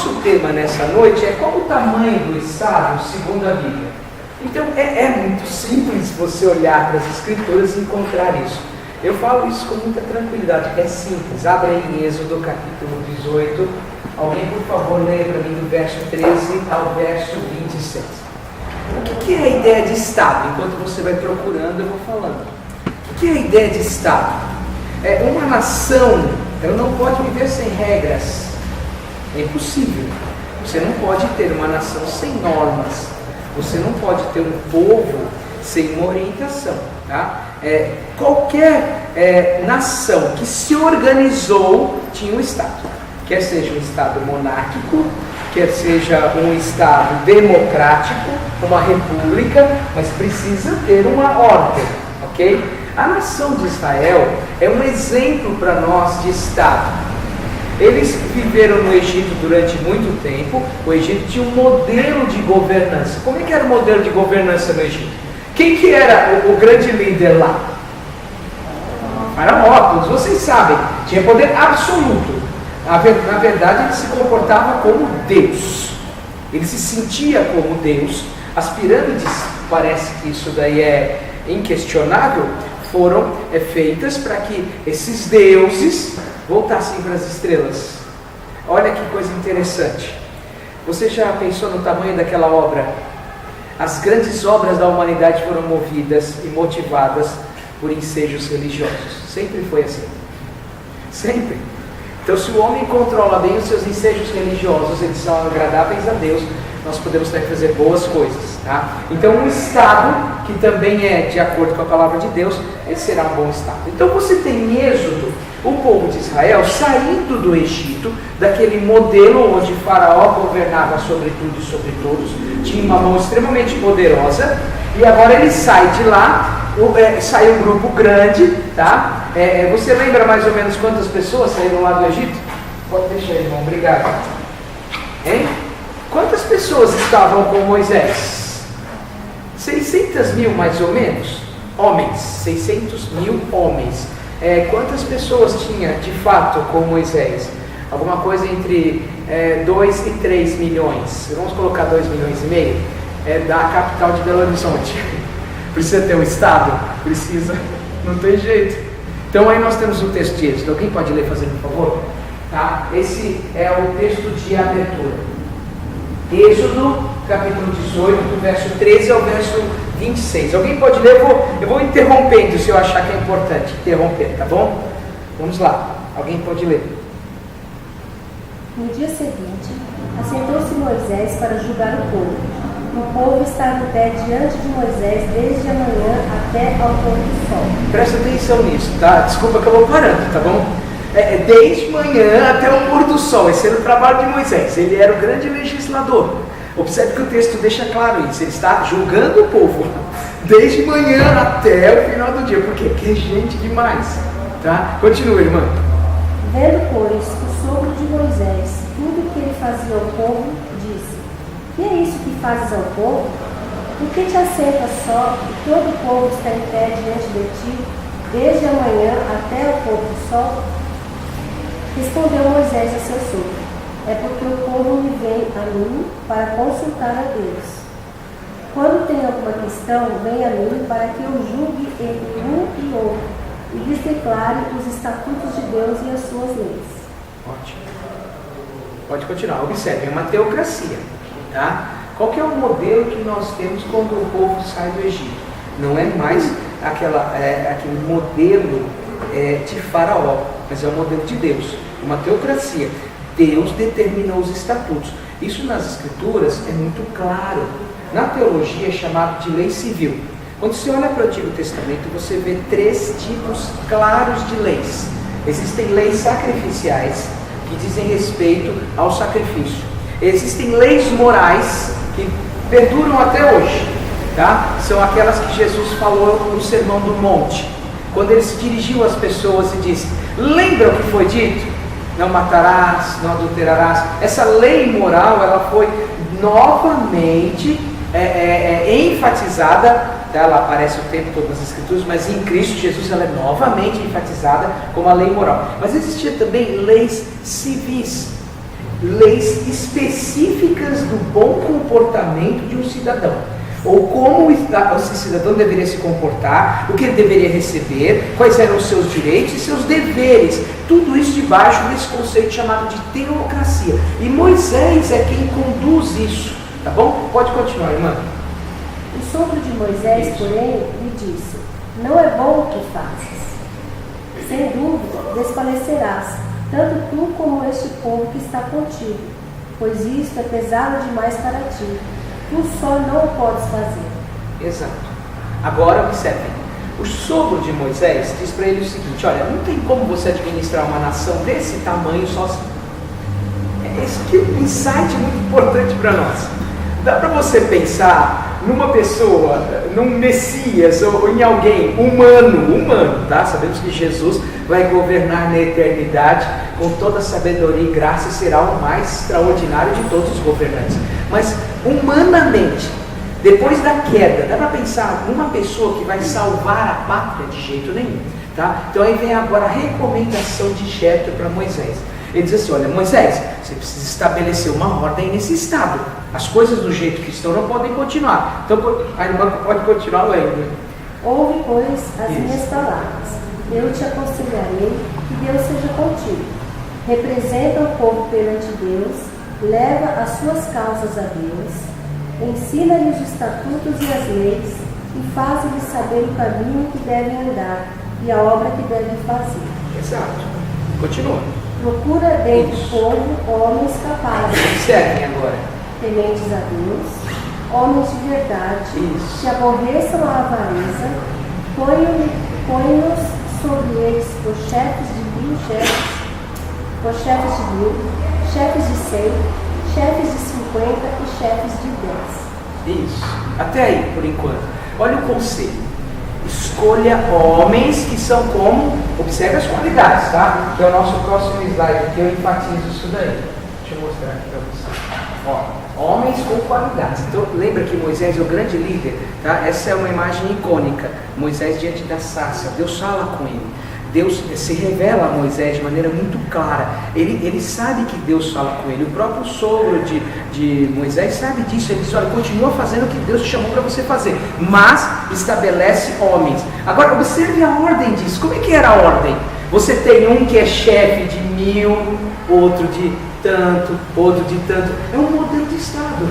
nosso tema nessa noite é qual o tamanho do Estado segundo a Bíblia. Então é muito simples você olhar para as Escrituras e encontrar isso. Eu falo isso com muita tranquilidade, é simples. Abra em Êxodo capítulo 18. Alguém, por favor, leia para mim do verso 13 ao verso 26. O que é a ideia de Estado? Enquanto você vai procurando, eu vou falando. O que é a ideia de Estado? Uma nação, ela não pode viver sem regras. É impossível. Você não pode ter uma nação sem normas. Você não pode ter um povo sem uma orientação. Tá? Qualquer nação que se organizou tinha um Estado. Quer seja um Estado monárquico, quer seja um Estado democrático, uma república, mas precisa ter uma ordem. Ok? A nação de Israel é um exemplo para nós de Estado. Eles viveram no Egito durante muito tempo. O Egito tinha um modelo de governança. Como é que era o modelo de governança no Egito? Quem que era o grande líder lá? Faraó, todos vocês sabem. Tinha poder absoluto. Na verdade, ele se comportava como Deus. Ele se sentia como Deus. As pirâmides, parece que isso daí é inquestionável, foram feitas para que esses deuses voltassem para as estrelas. Olha que coisa interessante. Você já pensou no tamanho daquela obra? As grandes obras da humanidade foram movidas e motivadas por ensejos religiosos. Sempre foi assim. Sempre. Então, se o homem controla bem os seus ensejos religiosos, eles são agradáveis a Deus, nós podemos também fazer boas coisas. Tá? Então, um Estado que também é de acordo com a palavra de Deus, ele será um bom Estado. Então, você tem em Êxodo o povo de Israel saindo do Egito, daquele modelo onde Faraó governava sobre tudo e sobre todos, tinha uma mão extremamente poderosa, e agora ele sai de lá, sai um grupo grande, tá? Você lembra mais ou menos quantas pessoas saíram lá do Egito? Pode deixar, irmão, obrigado. Hein? Quantas pessoas estavam com Moisés? 600 mil mais ou menos? Homens, 600 mil homens. Quantas pessoas tinha de fato com Moisés? Alguma coisa entre 2 e 3 milhões. Vamos colocar 2 milhões e meio? Da capital de Belo Horizonte. Precisa ter um Estado? Precisa, não tem jeito. Então aí nós temos o texto de Êxodo. Alguém pode ler, fazendo por favor? Tá? Esse é o texto de abertura. Êxodo, capítulo 18, do verso 13 ao verso 26. Alguém pode ler? Eu vou interrompendo se eu achar que é importante interromper, tá bom? Vamos lá. Alguém pode ler. No dia seguinte, assentou-se Moisés para julgar o povo. O povo estava em pé diante de Moisés desde a manhã até ao pôr do sol. Presta atenção nisso, tá? Desculpa que eu vou parando, tá bom? Desde manhã até o pôr do sol. Esse era o trabalho de Moisés. Ele era o grande legislador. Observe que o texto deixa claro isso. Ele está julgando o povo desde manhã até o final do dia. Por quê? Porque é gente demais. Tá? Continua, irmã. Vendo, pois, o sogro de Moisés tudo o que ele fazia ao povo, disse: que é isso que fazes ao povo? Por que te assentas só e todo o povo está em pé diante de ti, desde a manhã até o pôr do sol? Respondeu Moisés a seu sogro: é porque o povo me vem a mim para consultar a Deus. Quando tem alguma questão, vem a mim para que eu julgue entre um e outro, e lhes declare os estatutos de Deus e as suas leis. Ótimo. Pode continuar. Observe, é uma teocracia. Tá? Qual que é o modelo que nós temos quando o povo sai do Egito? Não é mais aquele modelo de Faraó, mas é o modelo de Deus. Uma teocracia. Deus determinou os estatutos. Isso nas Escrituras é muito claro. Na teologia é chamado de lei civil. Quando você olha para o Antigo Testamento, você vê 3 tipos claros de leis. Existem leis sacrificiais, que dizem respeito ao sacrifício. Existem leis morais, que perduram até hoje. Tá? São aquelas que Jesus falou no Sermão do Monte. Quando ele se dirigiu às pessoas e disse: lembra o que foi dito? Não matarás, não adulterarás. Essa lei moral, ela foi novamente enfatizada, tá? Ela aparece o tempo todo nas Escrituras, mas em Cristo Jesus ela é novamente enfatizada como a lei moral. Mas existia também leis civis. leis específicas do bom comportamento de um cidadão. Ou como esse cidadão deveria se comportar, o que ele deveria receber, quais eram os seus direitos e seus deveres. Tudo isso debaixo desse conceito chamado de teocracia. E Moisés é quem conduz isso. Tá bom? Pode continuar, irmã. O sogro de Moisés, porém, lhe disse: não é bom o que fazes. Sem dúvida, desfalecerás, tanto tu como este povo que está contigo, pois isto é pesado demais para ti. Tu só não o podes fazer. Exato. Agora observem. O sogro de Moisés diz para ele o seguinte: olha, não tem como você administrar uma nação desse tamanho sozinho. Esse aqui é um insight muito importante para nós. Dá para você pensar numa pessoa, num Messias ou em alguém humano, tá? Sabemos que Jesus vai governar na eternidade com toda a sabedoria e graça e será o mais extraordinário de todos os governantes. Mas humanamente, depois da queda, dá para pensar numa pessoa que vai salvar a pátria? De jeito nenhum, tá? Então aí vem agora a recomendação de Jetro para Moisés. Ele diz assim: olha, Moisés, você precisa estabelecer uma ordem nesse estado. As coisas do jeito que estão não podem continuar. Então a irmã pode continuar lendo. Ouve, pois, as minhas palavras. Eu te aconselharei que Deus seja contigo. Representa o povo perante Deus, leva as suas causas a Deus, ensina-lhes os estatutos e as leis, e faz-lhes saber o caminho que devem andar e a obra que devem fazer. Exato. Continua. Procura dentro do povo homens capazes. Observem agora. Tementes a Deus, homens de verdade, que aborreçam a avareza, ponham-nos sobre eles por chefes de 1000 chefes de 100, chefes de 50 e chefes de 10. Isso. Até aí, por enquanto. Olha o conselho. Escolha homens que são como, observe as qualidades, tá? Que é o nosso próximo slide aqui, eu enfatizo isso daí. Deixa eu mostrar aqui para vocês. Homens com qualidades. Então lembra que Moisés é o grande líder, tá? Essa é uma imagem icônica. Moisés diante da sarça, Deus fala com ele. Deus se revela a Moisés de maneira muito clara. Ele sabe que Deus fala com ele. O próprio sogro de Moisés sabe disso. Ele diz: olha, continua fazendo o que Deus te chamou para você fazer, mas estabelece homens. Agora observe a ordem disso. Como é que era a ordem? Você tem um que é chefe de 1000, outro de tanto, outro de tanto. É um modelo de Estado.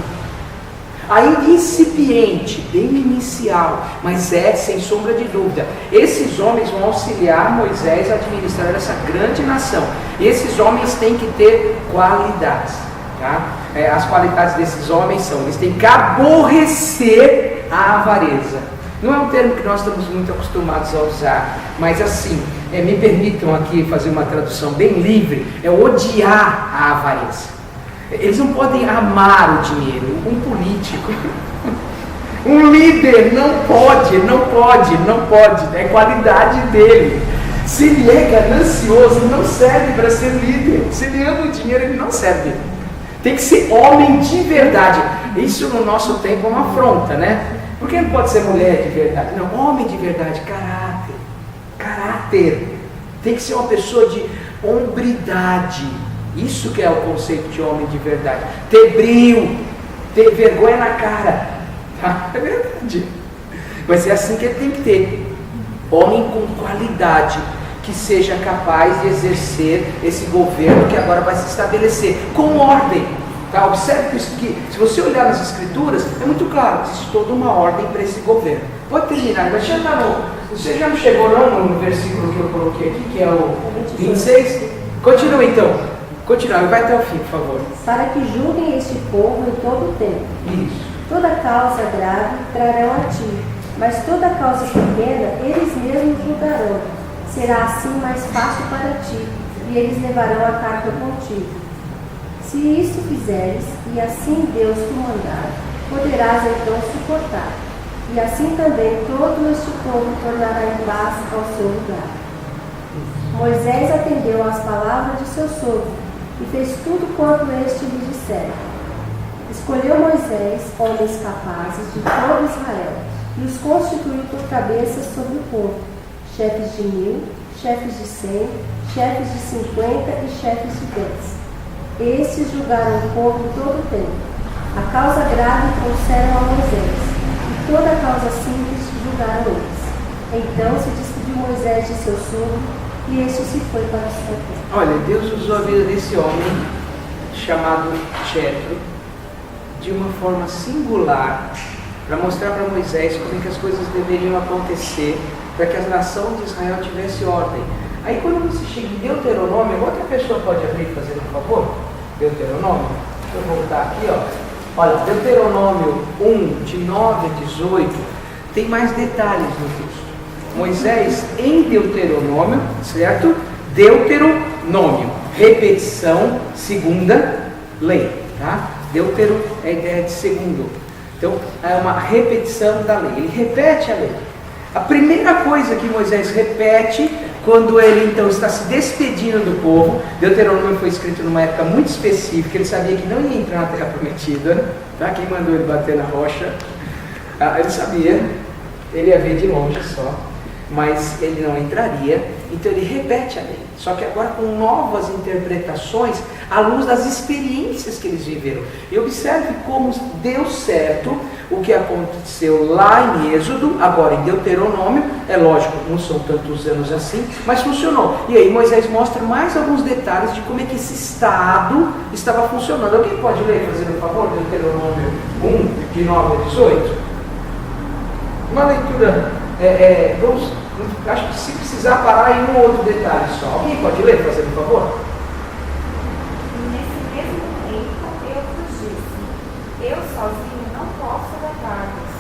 Ainda incipiente, bem inicial, mas sem sombra de dúvida. Esses homens vão auxiliar Moisés a administrar essa grande nação. E esses homens têm que ter qualidades, tá? As qualidades desses homens são: eles têm que aborrecer a avareza. Não é um termo que nós estamos muito acostumados a usar, mas assim, me permitam aqui fazer uma tradução bem livre: é odiar a avareza. Eles não podem amar o dinheiro. Um político, um líder não pode, é qualidade dele. Se ele é ganancioso, não serve para ser líder. Se ele ama o dinheiro, ele não serve. Tem que ser homem de verdade. Isso no nosso tempo é uma afronta, né? Porque não pode ser mulher de verdade. Não, homem de verdade, caráter. Tem que ser uma pessoa de hombridade. Isso que é o conceito de homem de verdade. Ter brio, ter vergonha na cara. Tá? É verdade. Mas é assim que ele tem que ter. Homem com qualidade, que seja capaz de exercer esse governo que agora vai se estabelecer com ordem. Tá? Observe que se você olhar nas escrituras, é muito claro, existe toda uma ordem para esse governo. Pode terminar, mas você já não chegou não no versículo que eu coloquei aqui, que é o 26? Continua então. Continua, vai até o fim, por favor. Para que julguem este povo em todo o tempo. Isso. Toda causa grave trarão a ti, mas toda causa pequena eles mesmos julgarão. Será assim mais fácil para ti, e eles levarão a carga contigo. Se isso fizeres, e assim Deus te mandar, poderás então suportar. E assim também todo este povo tornará em paz ao seu lugar. Moisés atendeu às palavras de seu sogro, e fez tudo quanto este lhe dissera. Escolheu Moisés homens capazes de todo Israel, e os constituiu por cabeças sobre o povo, chefes de 1000, chefes de 100, chefes de 50 e chefes de 10. Estes julgaram o povo todo o tempo. A causa grave trouxeram a Moisés, e toda a causa simples julgaram eles. Então se despediu Moisés de seu sogro, e este se foi para a sua terra. Olha, Deus usou a vida desse homem, chamado Jetro, de uma forma singular, para mostrar para Moisés como é que as coisas deveriam acontecer, para que a nação de Israel tivesse ordem. Aí quando você chega em Deuteronômio, outra pessoa pode abrir, fazer um favor? Deuteronômio, deixa eu voltar aqui, ó. Olha, Deuteronômio 1, de 9 a 18, tem mais detalhes no texto. Moisés em Deuteronômio, certo? Deuteronômio, repetição, segunda lei, tá? Deutero é a ideia de segundo. Então, é uma repetição da lei. Ele repete a lei. A primeira coisa que Moisés repete, quando ele então está se despedindo do povo, Deuteronômio foi escrito numa época muito específica, ele sabia que não ia entrar na terra prometida, tá? Quem mandou ele bater na rocha? Ele sabia, ele ia ver de longe só, mas ele não entraria, então ele repete a lei, só que agora com novas interpretações, à luz das experiências que eles viveram. E observe como deu certo o que aconteceu lá em Êxodo, agora em Deuteronômio, é lógico, não são tantos anos assim, mas funcionou. E aí Moisés mostra mais alguns detalhes de como é que esse Estado estava funcionando. Alguém pode ler, fazendo um favor, Deuteronômio 1, de 9 a 18? Uma leitura, acho que se precisar parar em um outro detalhe só. Alguém pode ler, fazendo um favor? Nesse mesmo tempo eu vos disse, eu sozinho não posso levar-vos.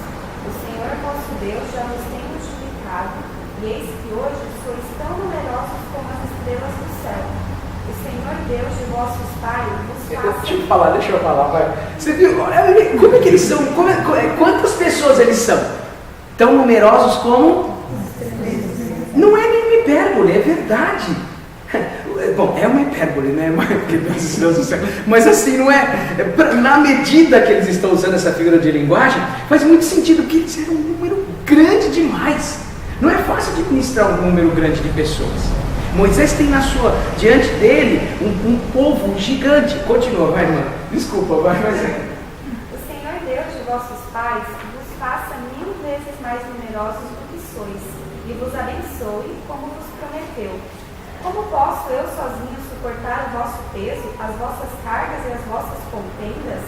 O Senhor vosso Deus já nos tem multiplicado, e eis que hoje sois tão numerosos como as estrelas do céu. O Senhor Deus de vossos pais vos faça... Deixa eu falar, vai. Você viu? Como é que eles são? Quantas pessoas eles são? Tão numerosos como? Não é nenhuma hipérbole, é verdade. Bom, é uma hipérbole, né? Mas assim, não é. Na medida que eles estão usando essa figura de linguagem, faz muito sentido, porque eles eram um número grande demais. Não é fácil administrar um número grande de pessoas. Moisés tem diante dele um povo gigante. Continua, vai, irmã. Desculpa, vai, mas é. O Senhor Deus de vossos pais vos faça 1000 vezes mais numerosos do que sois, e vos abençoe como vos prometeu. Como posso eu sozinho suportar o vosso peso, as vossas cargas e as vossas contendas?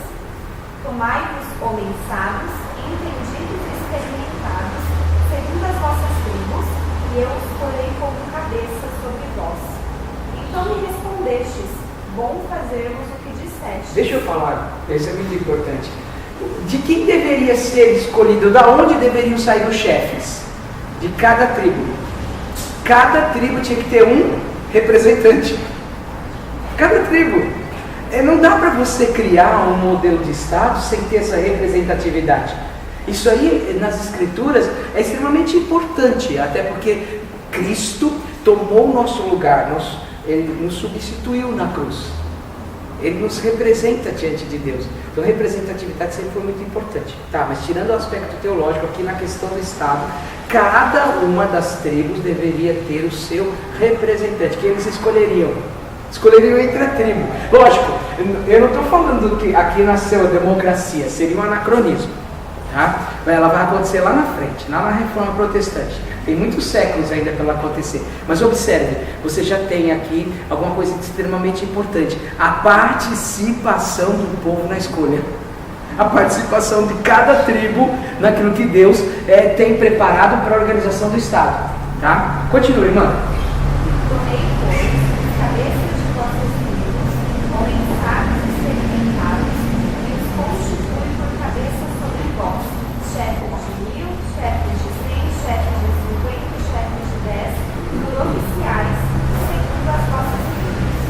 Tomai-vos homens sábios, entendidos e experimentados, segundo as vossas tribos, e eu os porei como cabeça sobre vós. Então me respondestes, bom fazermos o que disseste. Deixa eu falar, isso é muito importante. De quem deveria ser escolhido, da onde deveriam sair os chefes? De cada tribo. Cada tribo tinha que ter um representante. Cada tribo. Não dá para você criar um modelo de Estado sem ter essa representatividade. Isso aí, nas Escrituras, é extremamente importante, até porque Cristo tomou o nosso lugar, Ele nos substituiu na cruz. Ele nos representa diante de Deus. Então a representatividade sempre foi muito importante. Tá, mas tirando o aspecto teológico aqui na questão do Estado, cada uma das tribos deveria ter o seu representante, que eles escolheriam. Escolheriam entre a tribo. Lógico, eu não estou falando que aqui nasceu a democracia, seria um anacronismo. Tá? Ela vai acontecer lá na frente, lá na Reforma Protestante. Tem muitos séculos ainda para ela acontecer. Mas observe, você já tem aqui alguma coisa extremamente importante. A participação do povo na escolha. A participação de cada tribo naquilo que Deus tem preparado para a organização do Estado. Tá? Continue, irmã. Tomei, pois, cabeças de vossas tribos, homens sábios e experimentados, e os constitui por cabeça sobre vós, chefes de 1000, chefes de 100, chefes de 50, chefes de 10, por oficiais, segundo as vossas tribos.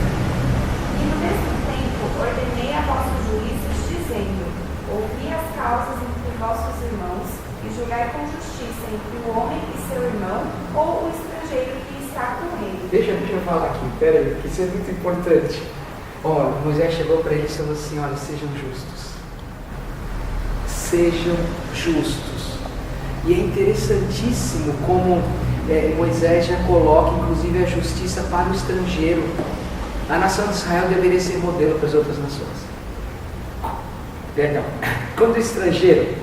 E no mesmo tempo ordenei a vossos juízes, dizendo: ouvi as causas entre vossos irmãos, e julgai com justiça entre o homem e seu irmão, ou o estrangeiro que está com ele. Deixa eu falar aqui, peraí, que isso é muito importante. Olha, Moisés chegou para eles e falou assim: olha, sejam justos. Sejam justos. E é interessantíssimo como Moisés já coloca, inclusive, a justiça para o estrangeiro. a nação de Israel deveria ser modelo para as outras nações. Perdão. Quando o estrangeiro,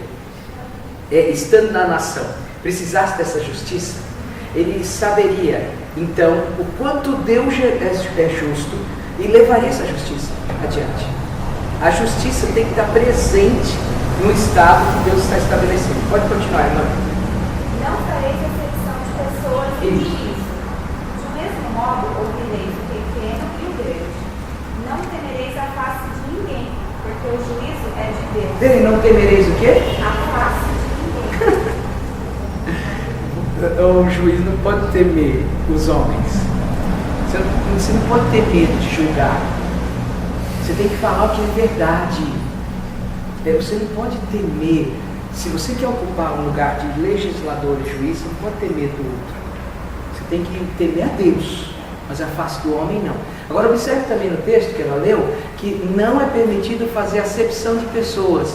estando na nação, precisasse dessa justiça, ele saberia, então, o quanto Deus é justo e levaria essa justiça adiante. A justiça tem que estar presente no estado que Deus está estabelecendo. Pode continuar, irmã. Não fareis acepção de pessoas em juízo. Do mesmo modo, ouvireis o pequeno e o grande. Não temereis a face de ninguém, porque o juízo é de Deus. Dele não temereis o quê? A face de ninguém. O juiz não pode temer os homens. Você não pode ter medo de julgar. Você tem que falar o que é verdade. Você não pode temer. Se você quer ocupar um lugar de legislador e juiz, você não pode ter medo do outro. Você tem que temer a Deus, mas a face do homem não. Agora observe também no texto que ela leu, que não é permitido fazer acepção de pessoas.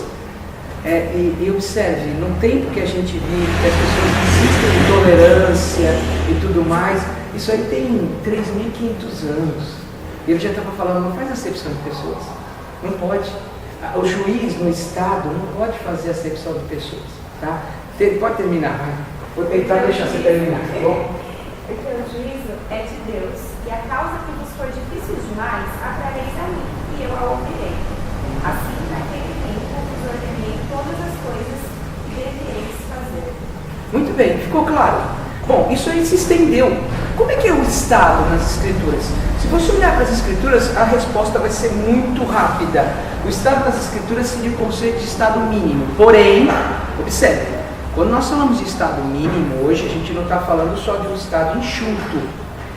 E observe, no tempo que a gente vive, que as pessoas desistem de tolerância e tudo mais, isso aí tem 3.500 anos. Ele já estava falando, não faz acepção de pessoas. Não pode. O juiz no Estado não pode fazer acepção de pessoas. Tá? Pode terminar, vai. Vou tentar deixar você terminar, tá bom? Porque o juízo é de Deus, e a causa que vos for difícil demais, atrareis a mim, e eu a ouvirei. Assim, naquele tempo, vos ordenei todas as coisas que devereis fazer. Muito bem, ficou claro? Bom, isso aí se estendeu. Como é que é o Estado nas Escrituras? Se você olhar para as Escrituras, a resposta vai ser muito rápida. O Estado nas Escrituras seria o conceito de Estado mínimo. Porém, observe, quando nós falamos de Estado mínimo, hoje a gente não está falando só de um Estado enxuto,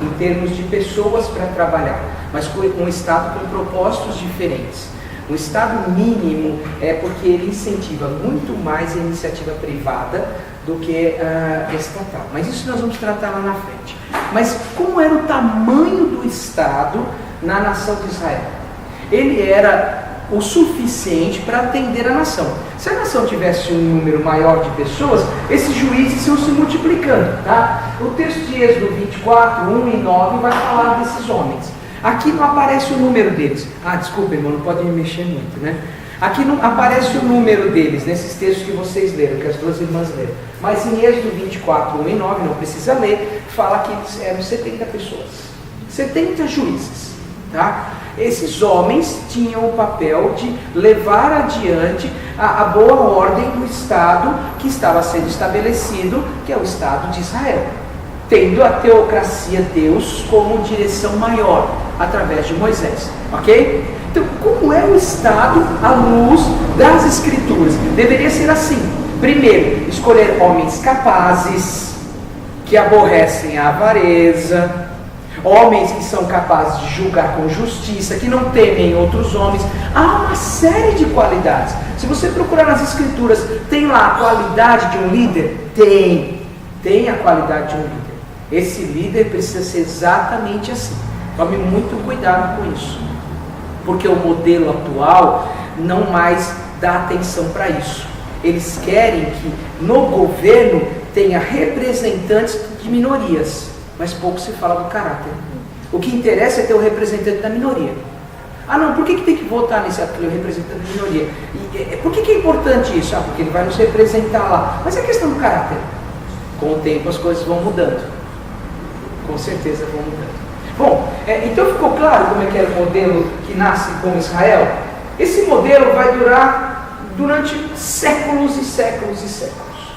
em termos de pessoas para trabalhar, mas um Estado com propósitos diferentes. O Estado mínimo é porque ele incentiva muito mais a iniciativa privada do que a estatal. Mas isso nós vamos tratar lá na frente. Mas como era o tamanho do Estado na nação de Israel? Ele era o suficiente para atender a nação. Se a nação tivesse um número maior de pessoas, esses juízes iam se multiplicando. Tá? O texto de Êxodo 24, 1 e 9 vai falar desses homens. Aqui não aparece o número deles. Desculpa, irmão, não pode me mexer muito, né? Aqui não aparece o número deles, nesses textos que vocês leram, que as duas irmãs leram. Mas em Êxodo 24, 1 e 9, não precisa ler, fala que eles eram 70 pessoas. 70 juízes, tá? Esses homens tinham o papel de levar adiante a boa ordem do Estado que estava sendo estabelecido, que é o Estado de Israel, tendo a teocracia Deus como direção maior, através de Moisés, ok? Então, como é o Estado à luz das Escrituras? Deveria ser assim. Primeiro, escolher homens capazes, que aborrecem a avareza, homens que são capazes de julgar com justiça, que não temem outros homens. Há uma série de qualidades. Se você procurar nas Escrituras, tem lá a qualidade de um líder? Tem a qualidade de um líder. Esse líder precisa ser exatamente assim. Tome muito cuidado com isso, porque o modelo atual não mais dá atenção para isso. Eles querem que no governo tenha representantes de minorias, mas pouco se fala do caráter. O que interessa é ter o representante da minoria. Não, por que tem que votar nesse representante da minoria? Por que é importante isso? Porque ele vai nos representar lá. Mas é questão do caráter. Com o tempo as coisas vão mudando. Com certeza vão mudando. Bom, então ficou claro como é que era o modelo que nasce com Israel? Esse modelo vai durar durante séculos e séculos e séculos.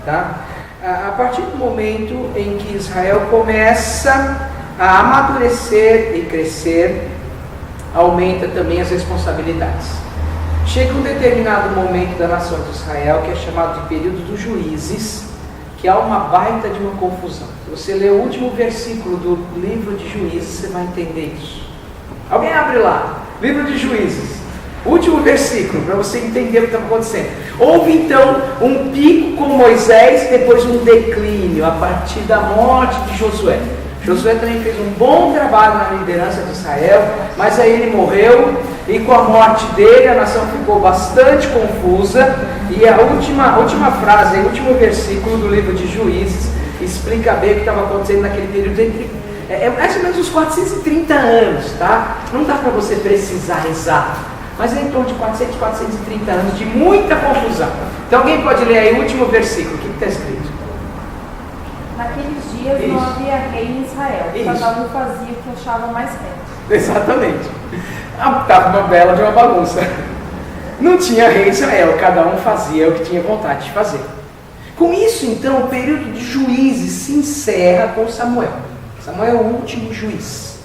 Tá? A partir do momento em que Israel começa a amadurecer e crescer, aumenta também as responsabilidades. Chega um determinado momento da nação de Israel, que é chamado de período dos juízes, que há uma baita de uma confusão. Se você ler o último versículo do livro de Juízes, você vai entender isso. Alguém abre lá, livro de Juízes, último versículo, para você entender o que está acontecendo. Houve então um pico com Moisés, depois um declínio a partir da morte de Josué. Josué também fez um bom trabalho na liderança de Israel, mas aí ele morreu, e com a morte dele a nação ficou bastante confusa, e a última frase, o último versículo do livro de Juízes, explica bem o que estava acontecendo naquele período É mais ou menos uns 430 anos, tá? Não dá para você precisar exato, mas é em torno de 400, 430 anos de muita confusão. Então alguém pode ler aí o último versículo, o que está escrito? Naqueles dias Isso. não havia rei em Israel, Isso. cada um fazia o que achava mais reto. Exatamente. Estava uma bela de uma bagunça. Não tinha rei em Israel, cada um fazia o que tinha vontade de fazer. Com isso, então, o período de juízes se encerra com Samuel. Samuel é o último juiz.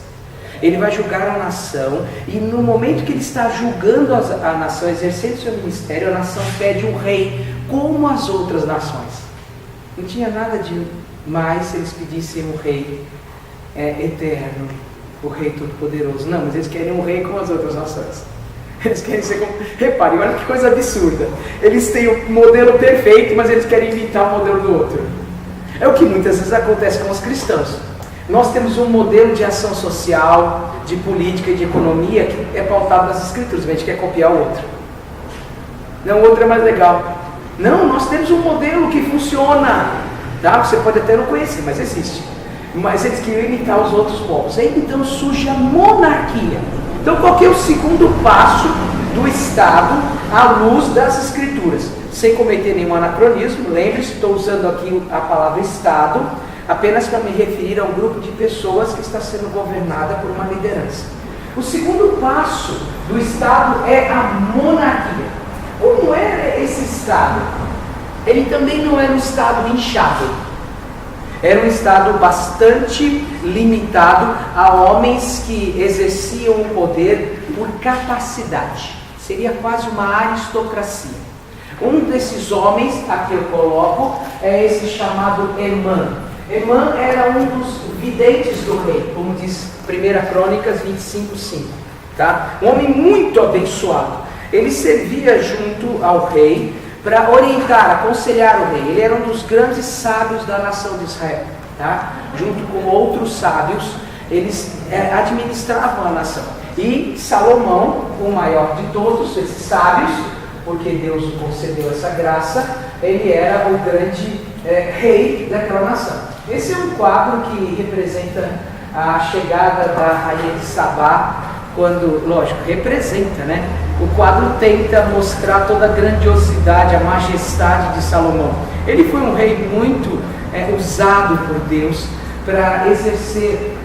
Ele vai julgar a nação, e no momento que ele está julgando a nação, exercendo seu ministério, a nação pede um rei, como as outras nações. Não tinha nada de mais se eles pedissem um rei eterno, o rei todo-poderoso. Não, mas eles querem um rei como as outras nações. Eles querem ser como... Reparem, olha que coisa absurda. Eles têm o modelo perfeito, mas eles querem imitar o modelo do outro. É o que muitas vezes acontece com os cristãos. Nós temos um modelo de ação social, de política e de economia que é pautado nas escrituras, mas a gente quer copiar o outro. Não, o outro é mais legal. Não, nós temos um modelo que funciona. Tá? Você pode até não conhecer, mas existe. Mas eles queriam imitar os outros povos. Aí então surge a monarquia. Então qual que é o segundo passo do Estado à luz das Escrituras? Sem cometer nenhum anacronismo, lembre-se, estou usando aqui a palavra Estado apenas para me referir a um grupo de pessoas que está sendo governada por uma liderança. O segundo passo do Estado é a monarquia. Como era esse Estado? Ele também não era um Estado inchado. Era um Estado bastante limitado a homens que exerciam o poder por capacidade. Seria quase uma aristocracia. Um desses homens, aqui eu coloco, é esse chamado Emã. Emã era um dos videntes do rei, como diz 1 Crônicas 25:5. Tá? Um homem muito abençoado. Ele servia junto ao rei para orientar, aconselhar o rei. Ele era um dos grandes sábios da nação de Israel. Tá? Junto com outros sábios, eles administravam a nação. E Salomão, o maior de todos esses sábios, porque Deus lhe concedeu essa graça, ele era o grande rei daquela nação. Esse é um quadro que representa a chegada da rainha de Sabá, quando, lógico, representa, né? O quadro tenta mostrar toda a grandiosidade, a majestade de Salomão. Ele foi um rei muito usado por Deus para exercer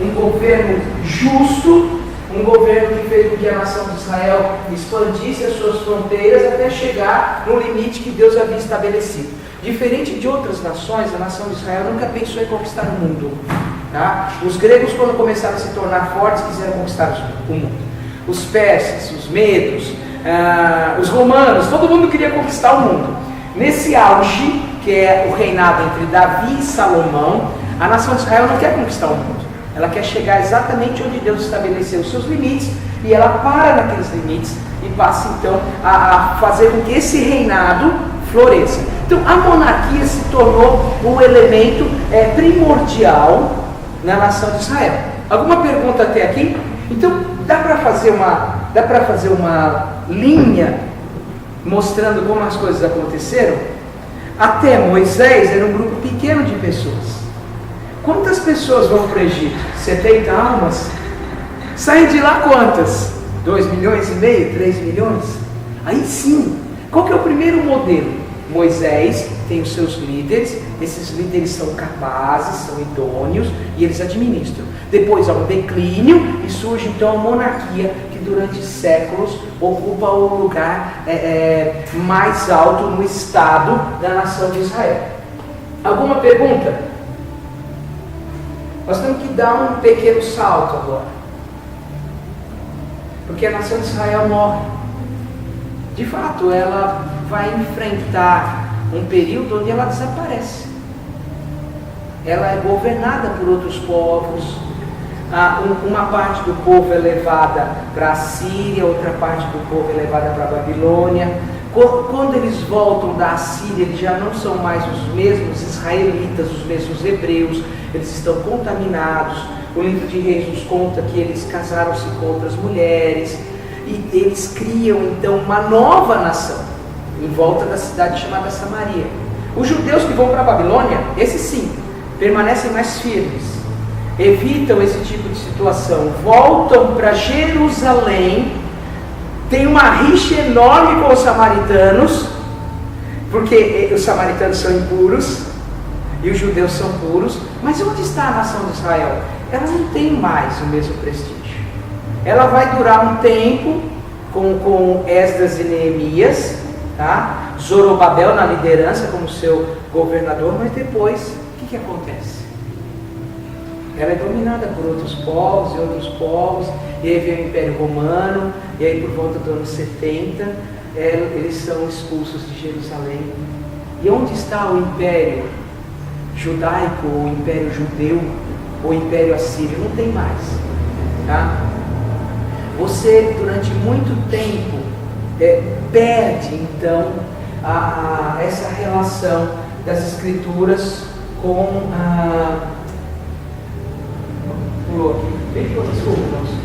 um governo justo, um governo que fez com que a nação de Israel expandisse as suas fronteiras até chegar no limite que Deus havia estabelecido. Diferente de outras nações, a nação de Israel nunca pensou em conquistar o mundo. Tá? Os gregos, quando começaram a se tornar fortes, quiseram conquistar o mundo. Os persas, os medos, os romanos, todo mundo queria conquistar o mundo. Nesse auge, que é o reinado entre Davi e Salomão, a nação de Israel não quer conquistar o mundo. Ela quer chegar exatamente onde Deus estabeleceu os seus limites, e ela para naqueles limites e passa então a fazer com que esse reinado floresça. Então a monarquia se tornou um elemento primordial na nação de Israel. Alguma pergunta até aqui? Então dá para fazer uma linha mostrando como as coisas aconteceram? Até Moisés era um grupo pequeno de pessoas. Quantas pessoas vão para o Egito? 70 almas? Saem de lá quantas? 2,5 milhões? 3 milhões? Aí sim, qual que é o primeiro modelo? Moisés tem os seus líderes, esses líderes são capazes, são idôneos e eles administram. Depois há um declínio e surge então a monarquia, que durante séculos ocupa o lugar mais alto no estado da nação de Israel. Alguma pergunta? Nós temos que dar um pequeno salto agora, porque a nação de Israel morre. De fato, ela vai enfrentar um período onde ela desaparece. Ela é governada por outros povos. Uma parte do povo é levada para a Síria, outra parte do povo é levada para a Babilônia. Quando eles voltam da Síria, eles já não são mais os mesmos israelitas, os mesmos hebreus, eles estão contaminados. O livro de Reis nos conta que eles casaram-se com outras mulheres, e eles criam então uma nova nação, em volta da cidade chamada Samaria. Os judeus que vão para a Babilônia, esses sim, permanecem mais firmes. evitam esse tipo de situação, voltam para Jerusalém, tem uma rixa enorme com os samaritanos, porque os samaritanos são impuros e os judeus são puros. Mas onde está a nação de Israel? Ela não tem mais o mesmo prestígio. Ela vai durar um tempo com Esdras e Neemias, tá? Zorobabel na liderança como seu governador, mas depois, o que acontece? Ela é dominada por outros povos, e aí vem o Império Romano, e aí por volta do ano 70, eles são expulsos de Jerusalém. E onde está o Império Judaico, ou o Império Judeu, ou o Império Assírio? Não tem mais. Tá? Você, durante muito tempo, perde, então, essa relação das Escrituras com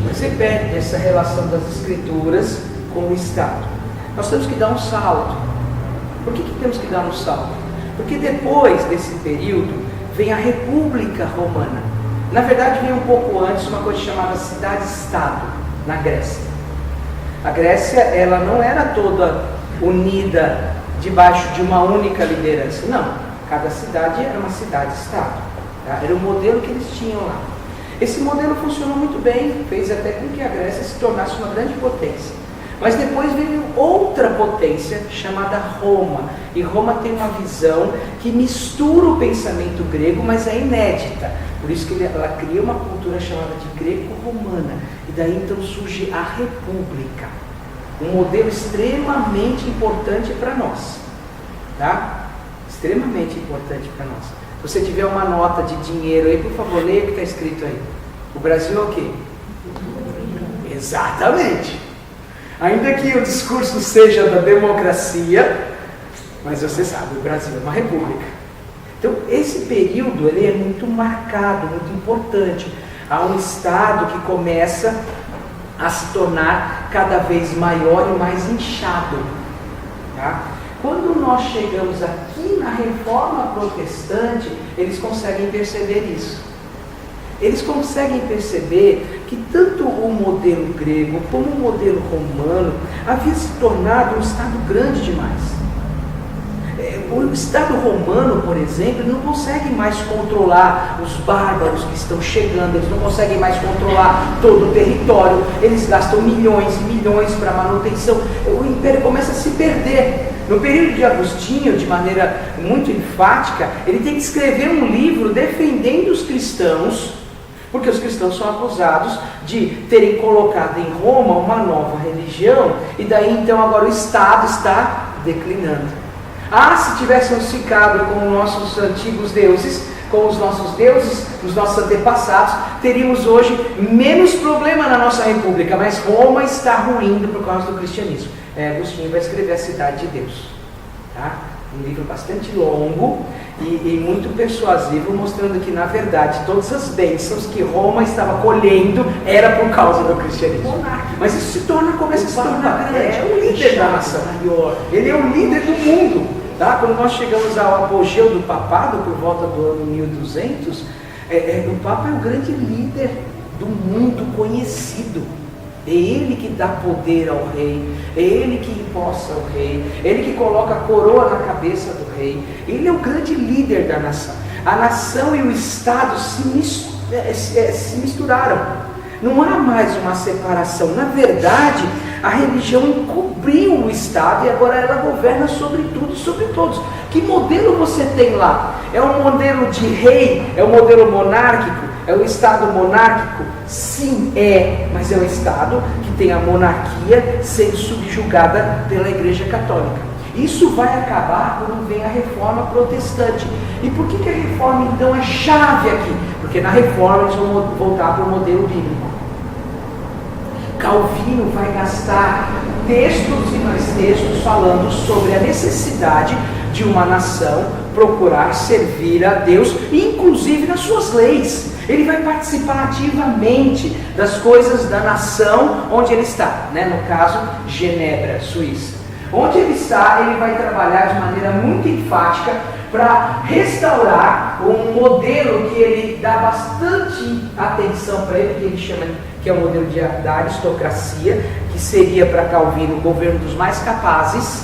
Você perde essa relação das Escrituras com o Estado. Nós temos que dar um salto. Por que temos que dar um salto? Porque depois desse período vem a República Romana. Na verdade, vem um pouco antes uma coisa chamada cidade-estado, na Grécia. A Grécia, ela não era toda unida debaixo de uma única liderança. Não, cada cidade era uma cidade-estado. Tá? Era o modelo que eles tinham lá. Esse modelo funcionou muito bem, fez até com que a Grécia se tornasse uma grande potência. Mas depois veio outra potência chamada Roma. E Roma tem uma visão que mistura o pensamento grego, mas é inédita. Por isso que ela cria uma cultura chamada de greco-romana. E daí então surge a República. Um modelo extremamente importante para nós. Tá? Extremamente importante para nós. Se você tiver uma nota de dinheiro aí, por favor, leia o que está escrito aí. O Brasil é o quê? Exatamente. Ainda que o discurso seja da democracia, mas você sabe, o Brasil é uma república. Então, esse período ele é muito marcado, muito importante. Há um Estado que começa a se tornar cada vez maior e mais inchado. Tá? Quando nós chegamos aqui na Reforma Protestante, eles conseguem perceber isso. Eles conseguem perceber que tanto o modelo grego como o modelo romano havia se tornado um Estado grande demais. O Estado romano, por exemplo, não consegue mais controlar os bárbaros que estão chegando, eles não conseguem mais controlar todo o território, eles gastam milhões e milhões para manutenção, o império começa a se perder. No período de Agostinho, de maneira muito enfática, ele tem que escrever um livro defendendo os cristãos, porque os cristãos são acusados de terem colocado em Roma uma nova religião, e daí então agora o Estado está declinando. Se tivéssemos ficado com os nossos antigos deuses, com os nossos deuses, os nossos antepassados, teríamos hoje menos problema na nossa república, mas Roma está ruindo por causa do cristianismo. Agostinho vai escrever a Cidade de Deus. Tá? Um livro bastante longo e muito persuasivo, mostrando que, na verdade, todas as bênçãos que Roma estava colhendo era por causa do cristianismo. Mas isso começa a se tornar grande. É o líder da nação. Ele é o líder do mundo. Tá? Quando nós chegamos ao apogeu do papado, por volta do ano 1200, o Papa é o grande líder do mundo conhecido. É ele que dá poder ao rei, é ele que empossa o rei, é ele que coloca a coroa na cabeça do rei. Ele é o grande líder da nação. A nação e o Estado se misturaram. Não há mais uma separação. Na verdade, a religião encobriu o Estado e agora ela governa sobre tudo e sobre todos. Que modelo você tem lá? É um modelo de rei? É um modelo monárquico? É um Estado monárquico? Sim, mas é um Estado que tem a monarquia sendo subjugada pela Igreja Católica. Isso vai acabar quando vem a Reforma Protestante. E por que a Reforma então é chave aqui? Porque na Reforma eles vão voltar para o modelo bíblico. Calvino vai gastar textos e mais textos falando sobre a necessidade de uma nação procurar servir a Deus, inclusive nas suas leis. Ele vai participar ativamente das coisas da nação onde ele está, no caso, Genebra, Suíça. Onde ele está, ele vai trabalhar de maneira muito enfática para restaurar um modelo que ele dá bastante atenção para ele, que ele chama que é o modelo da aristocracia, que seria para Calvino o governo dos mais capazes.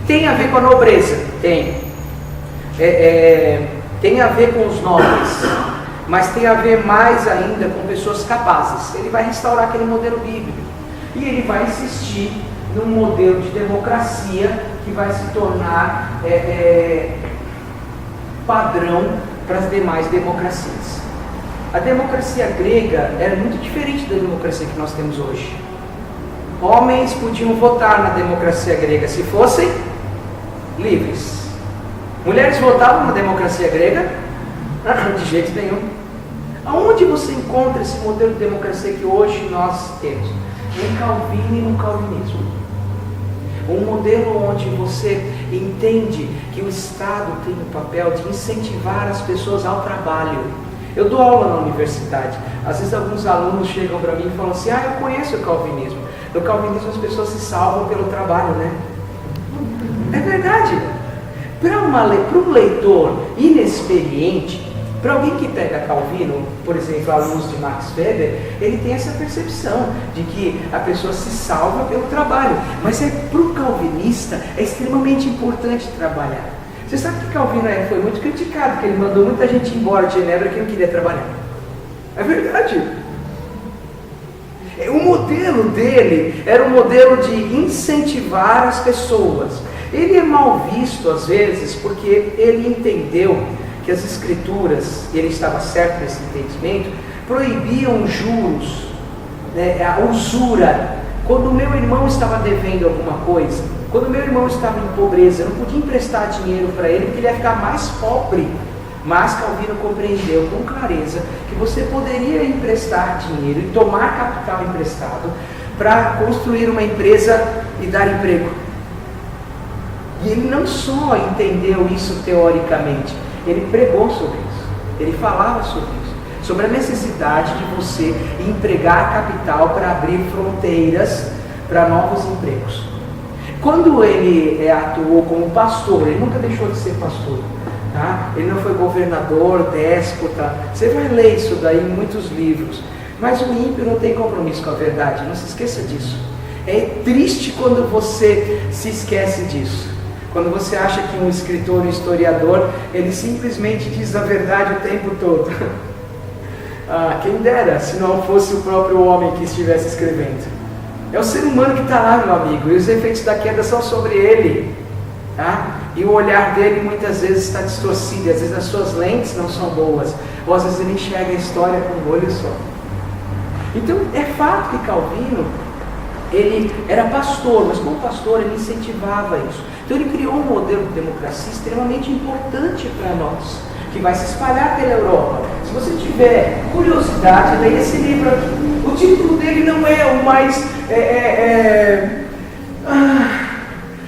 Tem a ver com a nobreza? Tem. Tem a ver com os nobres, mas tem a ver mais ainda com pessoas capazes. Ele vai restaurar aquele modelo bíblico e ele vai insistir num modelo de democracia que vai se tornar padrão para as demais democracias. A democracia grega era muito diferente da democracia que nós temos hoje. Homens podiam votar na democracia grega se fossem livres. Mulheres votavam na democracia grega? De jeito nenhum. Aonde você encontra esse modelo de democracia que hoje nós temos? No Calvino e no calvinismo. Um modelo onde você entende que o Estado tem o papel de incentivar as pessoas ao trabalho. Eu dou aula na universidade. Às vezes alguns alunos chegam para mim e falam assim: eu conheço o calvinismo. No calvinismo as pessoas se salvam pelo trabalho, né? É verdade. Para um leitor inexperiente, para alguém que pega Calvino, por exemplo, alunos de Max Weber, ele tem essa percepção de que a pessoa se salva pelo trabalho. Mas para o calvinista é extremamente importante trabalhar. Você sabe que Calvino foi muito criticado, porque ele mandou muita gente embora de Genebra que não queria trabalhar. É verdade. O modelo dele era um modelo de incentivar as pessoas. Ele é mal visto às vezes porque ele entendeu que as escrituras, e ele estava certo nesse entendimento, proibiam juros, a usura. Quando o meu irmão estava devendo alguma coisa, quando o meu irmão estava em pobreza, eu não podia emprestar dinheiro para ele porque ele ia ficar mais pobre. Mas Calvino compreendeu com clareza que você poderia emprestar dinheiro e tomar capital emprestado para construir uma empresa e dar emprego. E ele não só entendeu isso teoricamente, ele pregou sobre isso, ele falava sobre isso, sobre a necessidade de você empregar capital para abrir fronteiras para novos empregos. Quando ele atuou como pastor, ele nunca deixou de ser pastor, tá? Ele não foi governador, déspota. Você vai ler isso daí em muitos livros, mas o ímpio não tem compromisso com a verdade, não se esqueça disso. É triste quando você se esquece disso. Quando você acha que um escritor, um historiador, ele simplesmente diz a verdade o tempo todo. Quem dera se não fosse o próprio homem que estivesse escrevendo. É o ser humano que está lá, meu amigo, e os efeitos da queda são sobre ele. Tá? E o olhar dele muitas vezes está distorcido, e às vezes as suas lentes não são boas, ou às vezes ele enxerga a história com um olho só. Então é fato que Calvino, ele era pastor, mas como pastor ele incentivava isso. Então ele criou um modelo de democracia extremamente importante para nós, que vai se espalhar pela Europa. Se você tiver curiosidade, leia esse livro aqui. O título dele não é o mais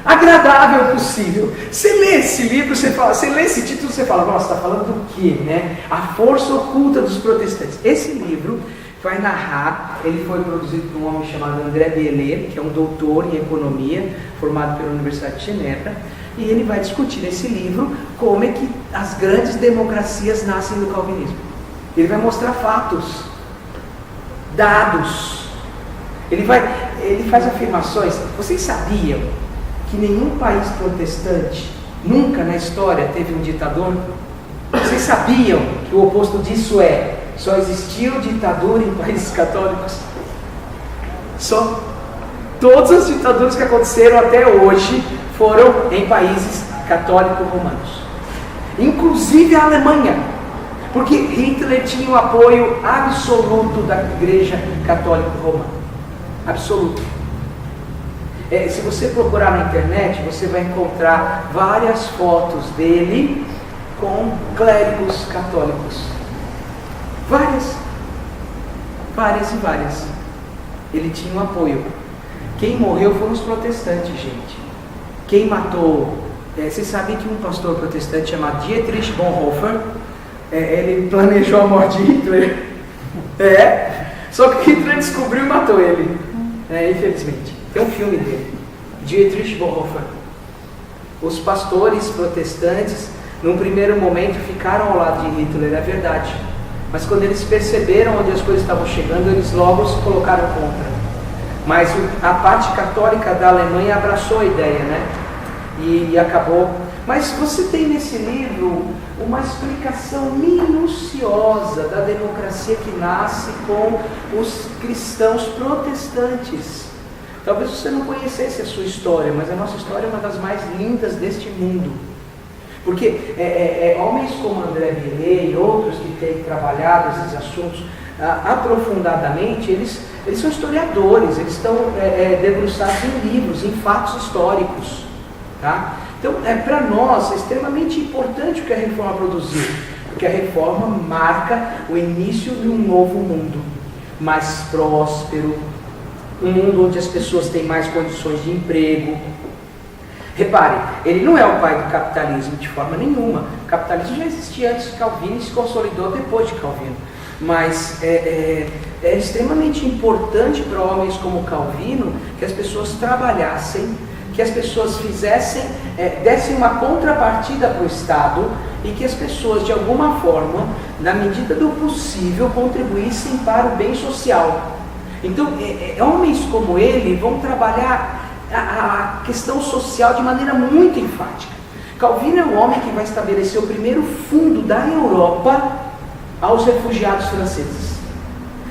agradável possível. Você lê esse livro, você lê esse título, você fala: nossa, está falando do quê, né? A força oculta dos protestantes. Esse livro vai narrar, ele foi produzido por um homem chamado André Bellet, que é um doutor em economia, formado pela Universidade de Genebra, e ele vai discutir nesse livro como é que as grandes democracias nascem do calvinismo. Ele vai mostrar fatos, dados, ele faz afirmações. Vocês sabiam que nenhum país protestante nunca na história teve um ditador? Vocês sabiam que o oposto disso só existiu ditadura em países católicos? Só. Todas as ditaduras que aconteceram até hoje foram em países católico-romanos. Inclusive a Alemanha. Porque Hitler tinha o apoio absoluto da Igreja Católica Romana. Absoluto. Se você procurar na internet, você vai encontrar várias fotos dele com clérigos católicos. Várias. Várias e várias. Ele tinha um apoio. Quem morreu foram os protestantes, gente. Quem matou... Você sabe que um pastor protestante chamado Dietrich Bonhoeffer, ele planejou a morte de Hitler. Só que Hitler descobriu e matou ele. Infelizmente. Tem um filme dele. Dietrich Bonhoeffer. Os pastores protestantes num primeiro momento ficaram ao lado de Hitler, é verdade. Mas quando eles perceberam onde as coisas estavam chegando, eles logo se colocaram contra. Mas a parte católica da Alemanha abraçou a ideia, né? E acabou. Mas você tem nesse livro uma explicação minuciosa da democracia que nasce com os cristãos protestantes. Talvez você não conhecesse a sua história, mas a nossa história é uma das mais lindas deste mundo. Porque homens como André Millet e outros que têm trabalhado esses assuntos aprofundadamente, eles são historiadores, eles estão debruçados em livros, em fatos históricos. Tá? Então, para nós é extremamente importante o que a Reforma produziu, porque a Reforma marca o início de um novo mundo, mais próspero, um mundo onde as pessoas têm mais condições de emprego. Repare, ele não é o pai do capitalismo de forma nenhuma. O capitalismo já existia antes de Calvino e se consolidou depois de Calvino. Mas é extremamente importante para homens como Calvino que as pessoas trabalhassem, que as pessoas dessem uma contrapartida para o Estado e que as pessoas, de alguma forma, na medida do possível, contribuíssem para o bem social. Então, homens como ele vão trabalhar a questão social de maneira muito enfática. Calvino é o homem que vai estabelecer o primeiro fundo da Europa aos refugiados franceses.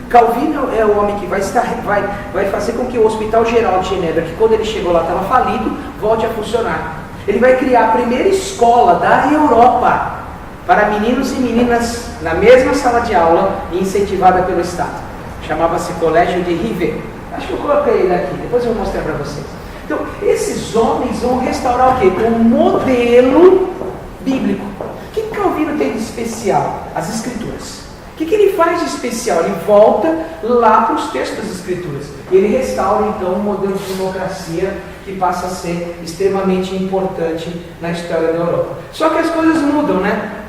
Calvino é o homem que vai fazer com que o Hospital Geral de Genebra, que quando ele chegou lá estava falido, volte a funcionar. Ele vai criar a primeira escola da Europa para meninos e meninas na mesma sala de aula e incentivada pelo Estado. Chamava-se Colégio de Rivet. Acho que eu coloquei ele aqui, depois eu vou mostrar para vocês. Então, esses homens vão restaurar o quê? Um modelo bíblico. O que Calvino tem de especial? As Escrituras. O que ele faz de especial? Ele volta lá para os textos das Escrituras. E ele restaura, então, um modelo de democracia que passa a ser extremamente importante na história da Europa. Só que as coisas mudam, né?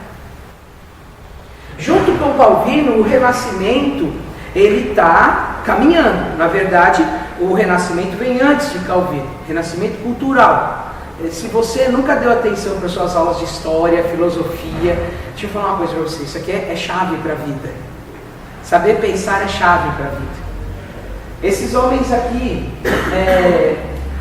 Junto com Calvino, o Renascimento, ele está caminhando. Na verdade, o Renascimento vem antes de Calvino. Renascimento cultural. Se você nunca deu atenção para suas aulas de história, filosofia, deixa eu falar uma coisa para você, isso aqui é chave para a vida. Saber pensar é chave para a vida. Esses homens aqui,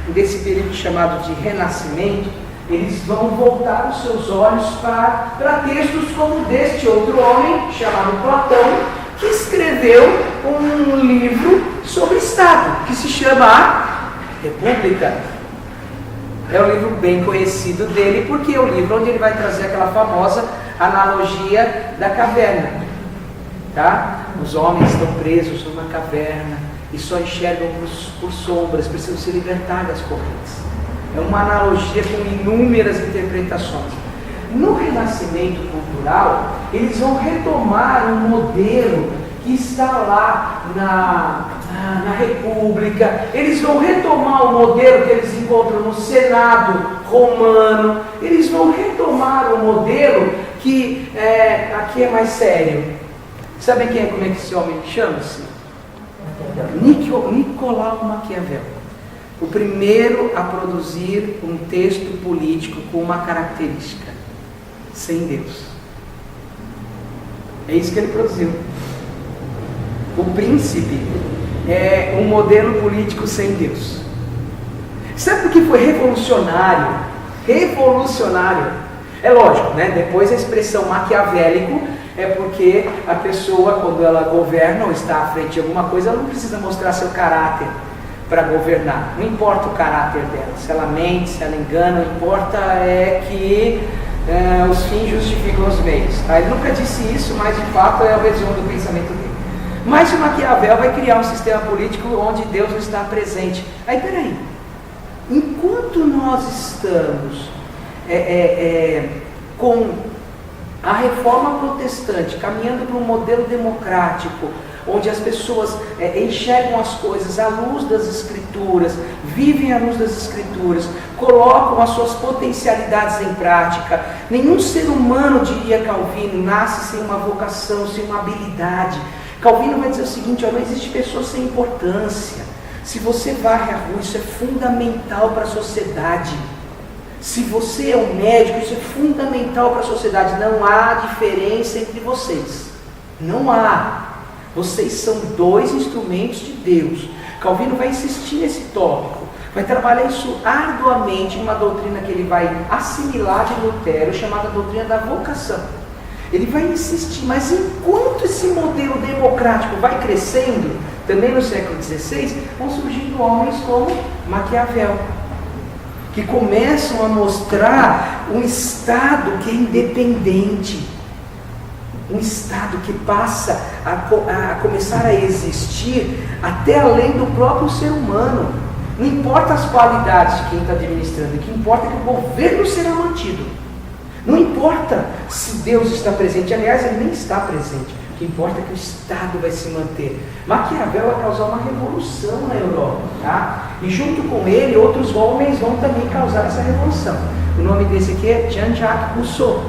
desse período chamado de Renascimento, eles vão voltar os seus olhos para textos como deste outro homem, chamado Platão, que escreveu um livro sobre Estado, que se chama A República. É um livro bem conhecido dele, porque é o livro onde ele vai trazer aquela famosa analogia da caverna. Tá? Os homens estão presos numa caverna e só enxergam por sombras, precisam se libertar das correntes. É uma analogia com inúmeras interpretações. No Renascimento cultural, eles vão retomar um modelo que está lá na República. Eles vão retomar o modelo que eles encontram no Senado romano. Eles vão retomar um modelo que aqui é mais sério. Sabem como é que esse homem chama-se? Nicolau Maquiavel. O primeiro a produzir um texto político com uma característica: sem Deus. É isso que ele produziu. O Príncipe é um modelo político sem Deus. Sabe por que foi revolucionário? Revolucionário. É lógico, né? Depois a expressão maquiavélico é porque a pessoa, quando ela governa ou está à frente de alguma coisa, ela não precisa mostrar seu caráter para governar. Não importa o caráter dela. Se ela mente, se ela engana, o que importa é que os fins justificam os meios. Tá? Ele nunca disse isso, mas de fato é o resumo do pensamento dele. Mas o Maquiavel vai criar um sistema político onde Deus não está presente. Aí, peraí, enquanto nós estamos com a reforma protestante caminhando para um modelo democrático, onde as pessoas enxergam as coisas à luz das Escrituras, vivem à luz das Escrituras, colocam as suas potencialidades em prática. Nenhum ser humano, diria Calvino, nasce sem uma vocação, sem uma habilidade. Calvino vai dizer o seguinte: não existe pessoa sem importância. Se você varre a rua, isso é fundamental para a sociedade. Se você é um médico, isso é fundamental para a sociedade. Não há diferença entre vocês. Não há. Vocês são dois instrumentos de Deus. Calvino vai insistir nesse tópico. Vai trabalhar isso arduamente em uma doutrina que ele vai assimilar de Lutero, chamada doutrina da vocação. Ele vai insistir, mas enquanto esse modelo democrático vai crescendo, também no século XVI, vão surgindo homens como Maquiavel, que começam a mostrar um Estado que é independente, um Estado que passa a começar a existir até além do próprio ser humano. Não importa as qualidades de quem está administrando, o que importa é que o governo será mantido. Não importa se Deus está presente, aliás, ele nem está presente. O que importa é que o Estado vai se manter. Maquiavel vai causar uma revolução na Europa, tá? E junto com ele, outros homens vão também causar essa revolução. O nome desse aqui é Jean-Jacques Rousseau.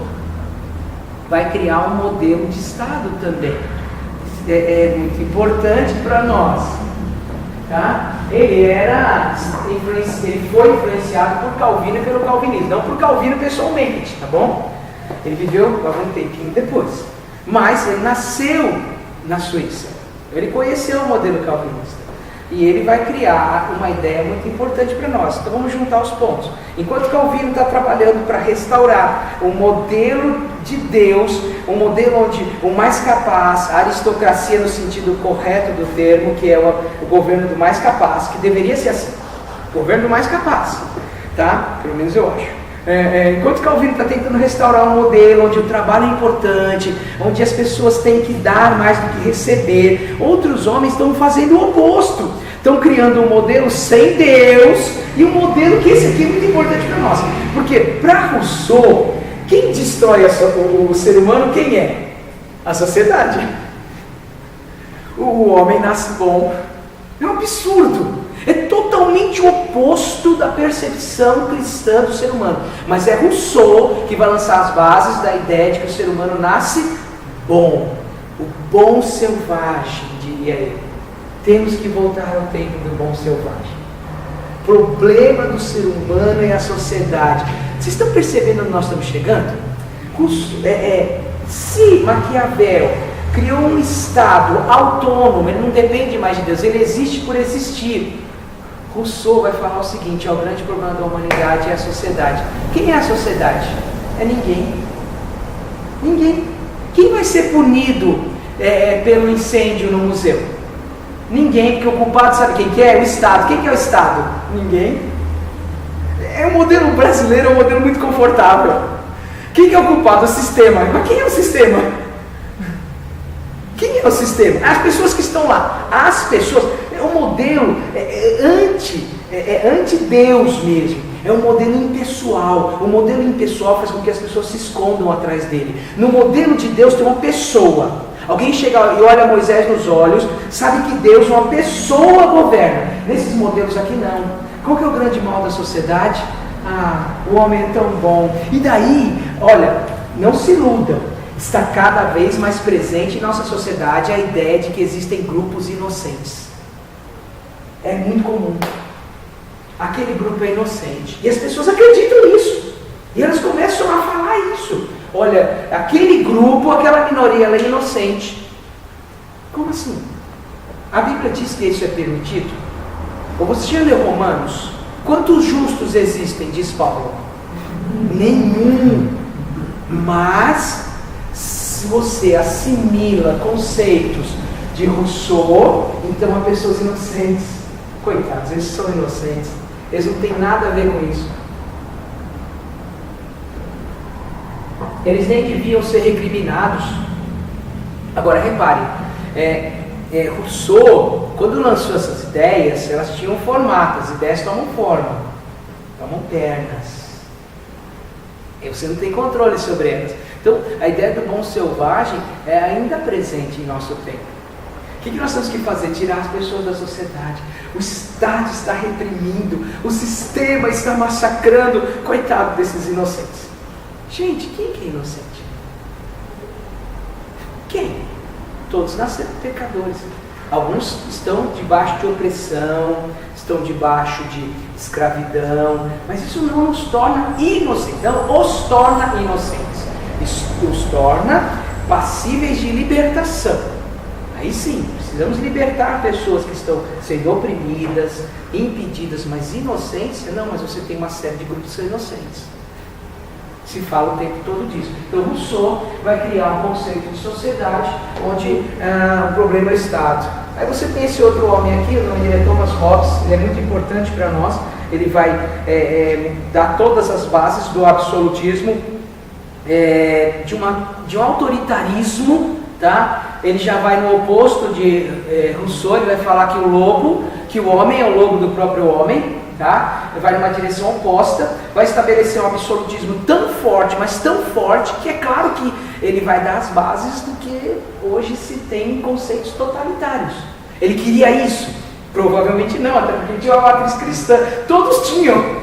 Vai criar um modelo de Estado também. É muito importante para nós. Tá? Ele foi influenciado por Calvino e pelo calvinismo, não por Calvino pessoalmente, tá bom? Ele viveu algum tempinho depois, mas ele nasceu na Suíça, ele conheceu o modelo calvinista e ele vai criar uma ideia muito importante para nós. Então vamos juntar os pontos. Enquanto Calvino está trabalhando para restaurar o modelo de Deus, um modelo onde o mais capaz, a aristocracia no sentido correto do termo, que é o governo do mais capaz, que deveria ser assim, o governo do mais capaz, tá? Pelo menos eu acho. Enquanto Calvino está tentando restaurar um modelo onde o trabalho é importante, onde as pessoas têm que dar mais do que receber, outros homens estão fazendo o oposto, estão criando um modelo sem Deus, e um modelo que esse aqui é muito importante para nós, porque para Rousseau, quem destrói o ser humano, quem é? A sociedade. O homem nasce bom. É um absurdo. É totalmente o oposto da percepção cristã do ser humano. Mas é Rousseau que vai lançar as bases da ideia de que o ser humano nasce bom. O bom selvagem, diria ele. Temos que voltar ao tempo do bom selvagem. O problema do ser humano é a sociedade. Vocês estão percebendo onde nós estamos chegando? Se Maquiavel criou um Estado autônomo, ele não depende mais de Deus, ele existe por existir. Rousseau vai falar o seguinte: o grande problema da humanidade é a sociedade. Quem é a sociedade? É ninguém. Ninguém. Quem vai ser punido pelo incêndio no museu? Ninguém, porque o culpado sabe quem que é? O Estado. Quem que é o Estado? Ninguém. O modelo brasileiro é um modelo muito confortável. Quem que é o culpado? O sistema. Mas quem é o sistema? Quem é o sistema? As pessoas que estão lá. As pessoas. É um modelo anti-Deus mesmo. É um modelo impessoal. O modelo impessoal faz com que as pessoas se escondam atrás dele. No modelo de Deus tem uma pessoa. Alguém chega e olha Moisés nos olhos, sabe que Deus, uma pessoa, governa. Nesses modelos aqui não. Qual que é o grande mal da sociedade? O homem é tão bom. E daí, olha, não se iludam. Está cada vez mais presente em nossa sociedade a ideia de que existem grupos inocentes. É muito comum. Aquele grupo é inocente. E as pessoas acreditam nisso. E elas começam a falar isso. Olha, aquele grupo, aquela minoria, ela é inocente. Como assim? A Bíblia diz que isso é permitido? Ou você já leu Romanos? Quantos justos existem, diz Paulo? Nenhum. Mas, se você assimila conceitos de Rousseau, então há pessoas inocentes. Coitados, eles são inocentes. Eles não têm nada a ver com isso. Eles nem deviam ser recriminados. Agora, reparem, Rousseau, quando lançou essas ideias, elas tinham formato, as ideias tomam forma, tomam pernas. E você não tem controle sobre elas. Então, a ideia do bom selvagem é ainda presente em nosso tempo. O que nós temos que fazer? Tirar as pessoas da sociedade. O Estado está reprimindo, o sistema está massacrando. Coitado desses inocentes. Gente, quem que é inocente? Quem? Todos nasceram pecadores. Alguns estão debaixo de opressão, estão debaixo de escravidão, mas isso não nos torna inocentes, não os torna inocentes, isso os torna passíveis de libertação. Aí sim, precisamos libertar pessoas que estão sendo oprimidas, impedidas, mas inocência, não, mas você tem uma série de grupos que são inocentes. Se fala o tempo todo disso. Então Rousseau vai criar um conceito de sociedade onde o problema é o Estado. Aí você tem esse outro homem aqui, o nome dele é Thomas Hobbes, ele é muito importante para nós, ele vai dar todas as bases do absolutismo, de um autoritarismo, tá? Ele já vai no oposto de Rousseau, ele vai falar que o homem é o lobo do próprio homem, tá? Ele vai numa direção oposta, vai estabelecer um absolutismo tão forte, mas tão forte, que é claro que ele vai dar as bases do que hoje se tem em conceitos totalitários. Ele queria isso? Provavelmente não, até porque tinha uma matriz cristã, todos tinham,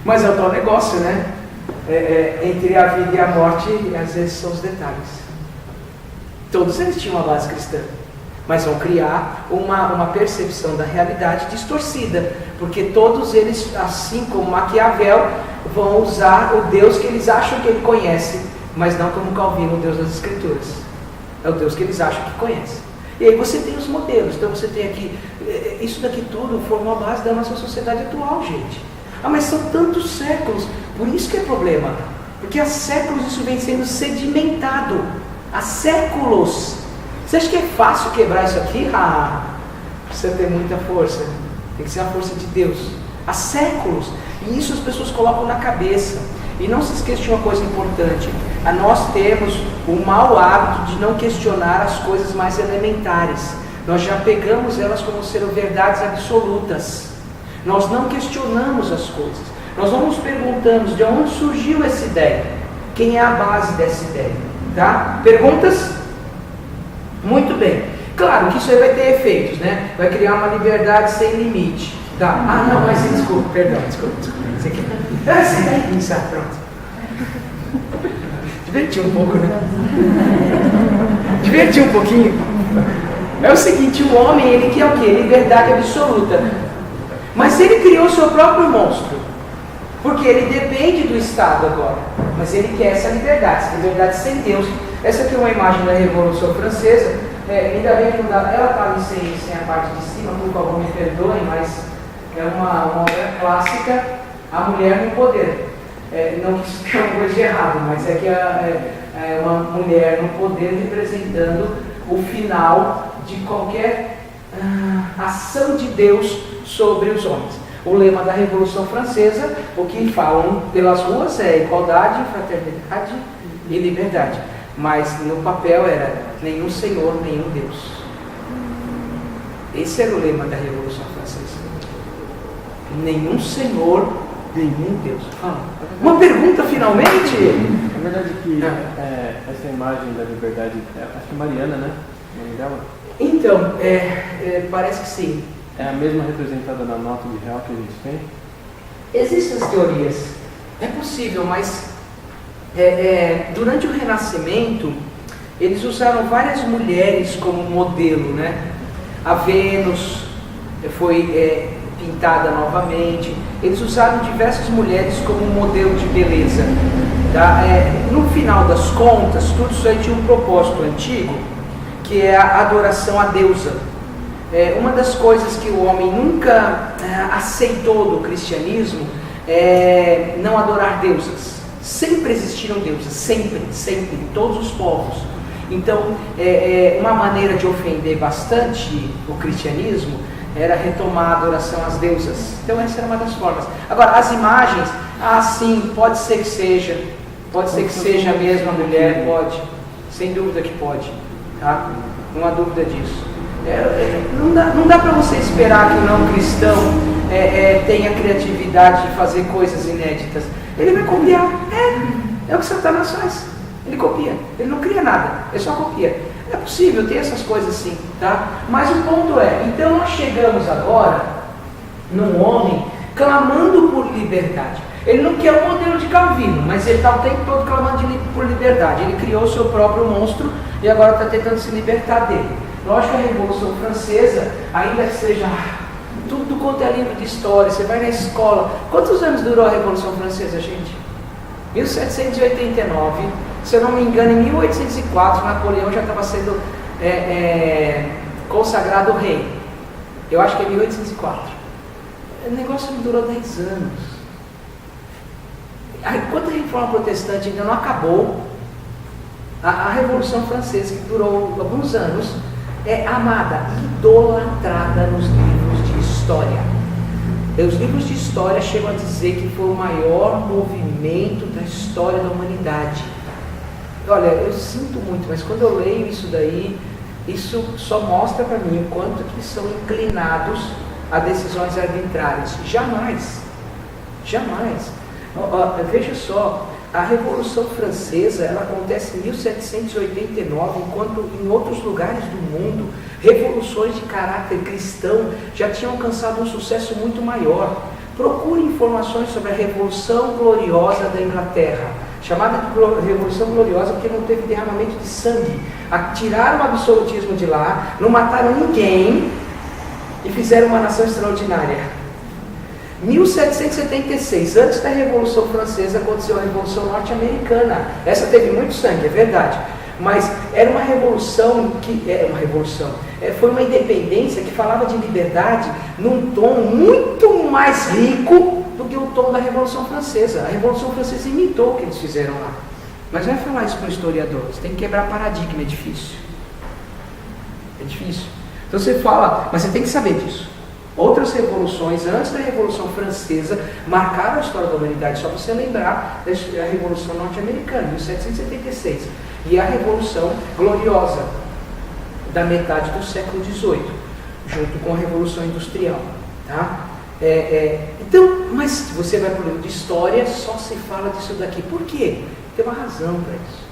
mas é o tal negócio, né? Entre a vida e a morte, às vezes são os detalhes. Todos eles tinham uma base cristã, mas vão criar uma percepção da realidade distorcida, porque todos eles, assim como Maquiavel, vão usar o Deus que eles acham que ele conhece, mas não como Calvino, o Deus das Escrituras. É o Deus que eles acham que conhecem. E aí você tem os modelos, então você tem aqui, isso daqui tudo formou a base da nossa sociedade atual, gente. Mas são tantos séculos, por isso que é problema, porque há séculos isso vem sendo sedimentado, há séculos. Você acha que é fácil quebrar isso aqui? Precisa ter muita força, tem que ser a força de Deus. Há séculos, e isso as pessoas colocam na cabeça. E não se esqueça de uma coisa importante, nós temos o mau hábito de não questionar as coisas mais elementares. Nós já pegamos elas como sendo verdades absolutas. Nós não questionamos as coisas. Nós não nos perguntamos de onde surgiu essa ideia, quem é a base dessa ideia, tá? Perguntas? Muito bem. Claro que isso aí vai ter efeitos, né? Vai criar uma liberdade sem limite. Tá? Não, mas desculpa, perdão, desculpa. Você quer pensar, pronto. Divertir um pouco, né? Divertir um pouquinho. É o seguinte, o homem, ele quer o quê? Liberdade absoluta. Mas ele criou seu próprio monstro, porque ele depende do Estado agora. Mas ele quer essa liberdade sem Deus. Essa aqui é uma imagem da Revolução Francesa. Ainda bem que não dá, ela está ali sem a parte de cima, por favor me perdoem, mas é uma obra clássica, a mulher no poder. Não que isso tenha uma coisa de errado, mas é que é uma mulher no poder representando o final de qualquer ação de Deus sobre os homens. O lema da Revolução Francesa, o que falam pelas ruas é igualdade, fraternidade e liberdade. Mas no papel era nenhum Senhor, nenhum Deus. Esse era o lema da Revolução Francesa. Nenhum Senhor, nenhum Deus. Uma pergunta finalmente? É verdade que essa imagem da liberdade, acho que é Mariana, né? O nome dela? Então, parece que sim. É a mesma representada na nota de real que a gente tem? Existem as teorias. É possível, mas durante o Renascimento, eles usaram várias mulheres como modelo, né? A Vênus foi pintada novamente. Eles usaram diversas mulheres como modelo de beleza. Tá? No final das contas, tudo isso aí tinha um propósito antigo, que é a adoração à deusa. Uma das coisas que o homem nunca aceitou do cristianismo é não adorar deusas. Sempre existiram deusas, sempre, em todos os povos. Então, uma maneira de ofender bastante o cristianismo era retomar a adoração às deusas. Então essa era uma das formas. Agora, as imagens, sim, pode ser que seja a mesma mulher, pode, sem dúvida que pode, tá? Não há dúvida disso. Não dá para você esperar que o não cristão tenha criatividade de fazer coisas inéditas. Ele vai copiar, é o que Satanás faz. Ele copia, ele não cria nada, ele só copia. É possível ter essas coisas sim, tá? Mas o ponto então nós chegamos agora num homem clamando por liberdade. Ele não quer o modelo de Calvino, mas ele está o tempo todo clamando por liberdade. Ele criou o seu próprio monstro e agora está tentando se libertar dele. Lógico que a Revolução Francesa, ainda que seja tudo quanto é livro de história, você vai na escola. Quantos anos durou a Revolução Francesa, gente? 1789, se eu não me engano, em 1804, Napoleão já estava sendo consagrado rei. Eu acho que é 1804. O negócio não durou 10 anos. Enquanto a Reforma Protestante ainda não acabou, a Revolução Francesa, que durou alguns anos, é amada, idolatrada nos livros de história. Os livros de história chegam a dizer que foi o maior movimento da história da humanidade. Olha, eu sinto muito, mas quando eu leio isso daí, isso só mostra para mim o quanto que são inclinados a decisões arbitrárias. Jamais. Veja só, a Revolução Francesa, ela acontece em 1789, enquanto em outros lugares do mundo, revoluções de caráter cristão já tinham alcançado um sucesso muito maior. Procure informações sobre a Revolução Gloriosa da Inglaterra, chamada de Revolução Gloriosa porque não teve derramamento de sangue. Tiraram o absolutismo de lá, não mataram ninguém e fizeram uma nação extraordinária. 1776, antes da Revolução Francesa, aconteceu a Revolução Norte-Americana. Essa teve muito sangue, é verdade. Mas era uma revolução foi uma independência que falava de liberdade num tom muito mais rico do que o tom da Revolução Francesa. A Revolução Francesa imitou o que eles fizeram lá. Mas não é falar isso com historiadores, tem que quebrar paradigma, é difícil. Então você fala, mas você tem que saber disso. Outras revoluções, antes da Revolução Francesa, marcaram a história da humanidade, só para você lembrar da Revolução Norte-Americana, 1776, e a Revolução Gloriosa, da metade do século XVIII, junto com a Revolução Industrial. Tá? Então, mas se você vai para o livro de história, só se fala disso daqui. Por quê? Tem uma razão para isso.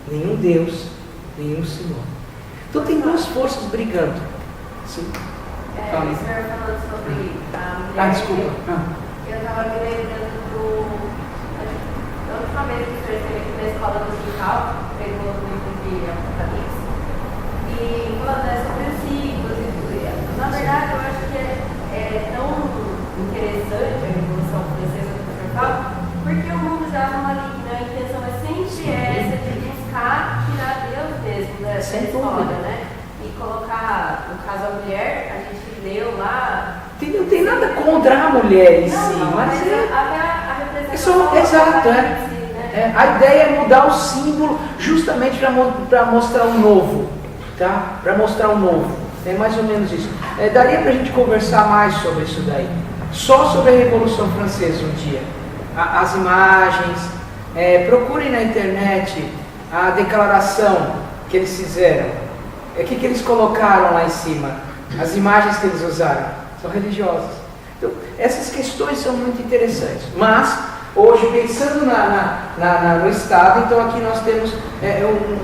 Nenhum Deus, nenhum Senhor. Então tem duas forças brigando. Sim. O senhor falando sobre a mulher. Desculpa. Eu estava me lembrando da última vez que o senhor esteve aqui na escola musical, pegou o livro de Apocalipse, e falando sobre os ciclos e tudo isso. Na verdade, eu acho que é tão interessante a Revolução Francesa que o senhor fala, porque o mundo já é maligno, a intenção é sempre essa de buscar tirar Deus mesmo dessa história, né? E colocar, no caso, a mulher, a gente leu lá. Não tem nada contra a mulher em si, mas a representação. Exato, a ideia é mudar o símbolo justamente para mostrar um novo, tá? Para mostrar um novo. É mais ou menos isso. Daria para a gente conversar mais sobre isso daí. Só sobre a Revolução Francesa um dia. As imagens, procurem na internet a declaração que eles fizeram. O que eles colocaram lá em cima? As imagens que eles usaram são religiosas. Então, essas questões são muito interessantes. Mas, hoje, pensando no Estado, então aqui nós temos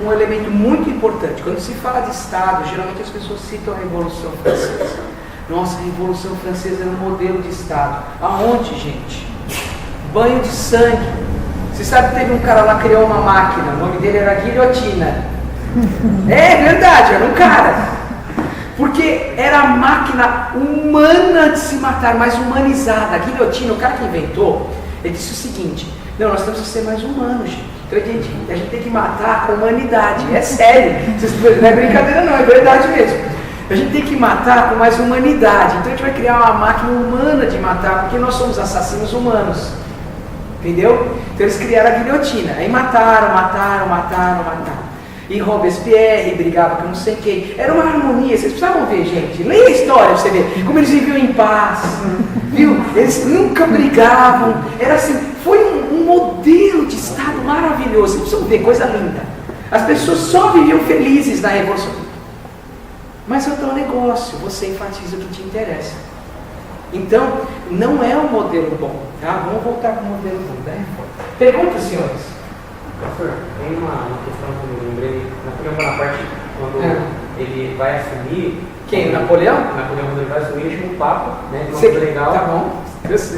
um elemento muito importante. Quando se fala de Estado, geralmente as pessoas citam a Revolução Francesa. Nossa, a Revolução Francesa era um modelo de Estado. Aonde, gente? Banho de sangue. Você sabe que teve um cara lá que criou uma máquina, o nome dele era guilhotina. É verdade, era um cara. Porque era a máquina humana de se matar, mais humanizada. A guilhotina, o cara que inventou, ele disse o seguinte: não, nós temos que ser mais humanos, gente. Então a gente tem que matar com humanidade. É sério, não é brincadeira não, é verdade mesmo. A gente tem que matar com mais humanidade. Então a gente vai criar uma máquina humana de matar, porque nós somos assassinos humanos. Entendeu? Então eles criaram a guilhotina. Aí mataram. E Robespierre brigava com não sei quem. Era uma harmonia, vocês precisavam ver, gente. Leia a história pra você ver como eles viviam em paz. Viu? Eles nunca brigavam. Era assim, foi um modelo de Estado maravilhoso. Vocês precisam ver, coisa linda. As pessoas só viviam felizes na Revolução. Mas é o teu negócio, você enfatiza o que te interessa. Então, não é um modelo bom. Tá? Vamos voltar para o modelo bom da reforma. Perguntas, senhores? Professor, tem uma questão que eu lembrei, Napoleão Bonaparte, quando ele vai assumir... Quem? O Napoleão? Napoleão, quando ele vai assumir, ele chama o Papa, né? Você legal. Tá bom.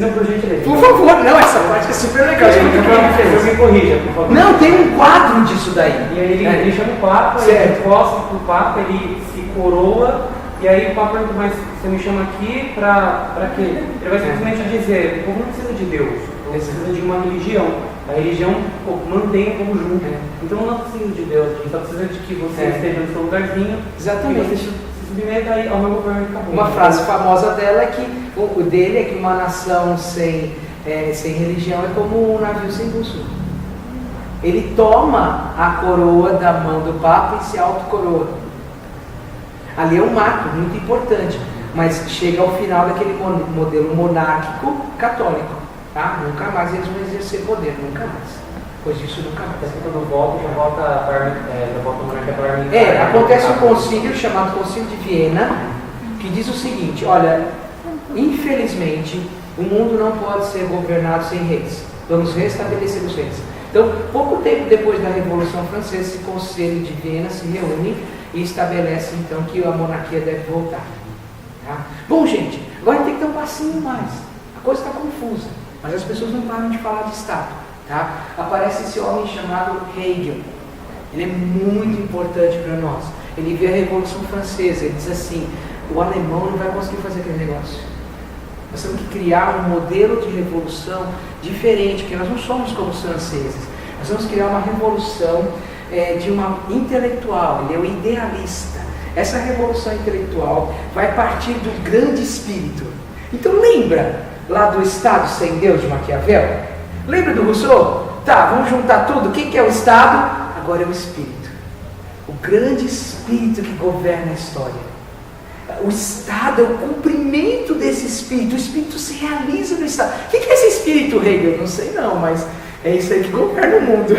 Não, por gentileza. Por favor, não, essa parte é super legal. Eu me corrija, por favor. Não, tem um quadro disso daí. E aí ele chama o Papa, e a resposta do Papa, ele se coroa, e aí o Papa pergunta, mas você me chama aqui para quê? Ele vai simplesmente dizer, o povo não precisa de Deus, o povo precisa de uma religião. A religião mantém o povo junto. Então não precisa de Deus, a gente só precisa de que você esteja no seu lugarzinho, Exatamente. e você se submeta aí ao meu governo. Uma frase famosa dela é que o dele é que uma nação sem religião é como um navio sem bússola. Ele toma a coroa da mão do Papa e se autocoroa. Ali é um marco muito importante, mas chega ao final daquele modelo monárquico católico. Tá? Nunca mais eles vão exercer poder, nunca mais. Pois disso nunca mais. Quando volta, já volta a monarquia parlamentar. Acontece um concílio chamado Concílio de Viena, que diz o seguinte: olha, infelizmente, o mundo não pode ser governado sem reis. Vamos restabelecer os reis. Então, pouco tempo depois da Revolução Francesa, esse Conselho de Viena se reúne e estabelece então que a monarquia deve voltar. Tá? Bom, gente, agora tem que ter um passinho mais. A coisa está confusa, mas as pessoas não param de falar de Estado. Tá? Aparece esse homem chamado Hegel. Ele é muito importante para nós. Ele vê a Revolução Francesa, ele diz assim: o alemão não vai conseguir fazer aquele negócio. Nós temos que criar um modelo de revolução diferente, porque nós não somos como os franceses. Nós vamos criar uma revolução de uma intelectual, ele é o idealista. Essa revolução intelectual vai partir do grande espírito. Então lembra lá do Estado sem Deus de Maquiavel? Lembra do Rousseau? Tá, vamos juntar tudo. O que é o Estado? Agora é o espírito. O grande espírito que governa a história. O Estado é o cumprimento desse espírito. O espírito se realiza no Estado. O que é esse espírito, Hegel? Não sei não, mas é isso aí que governa o mundo.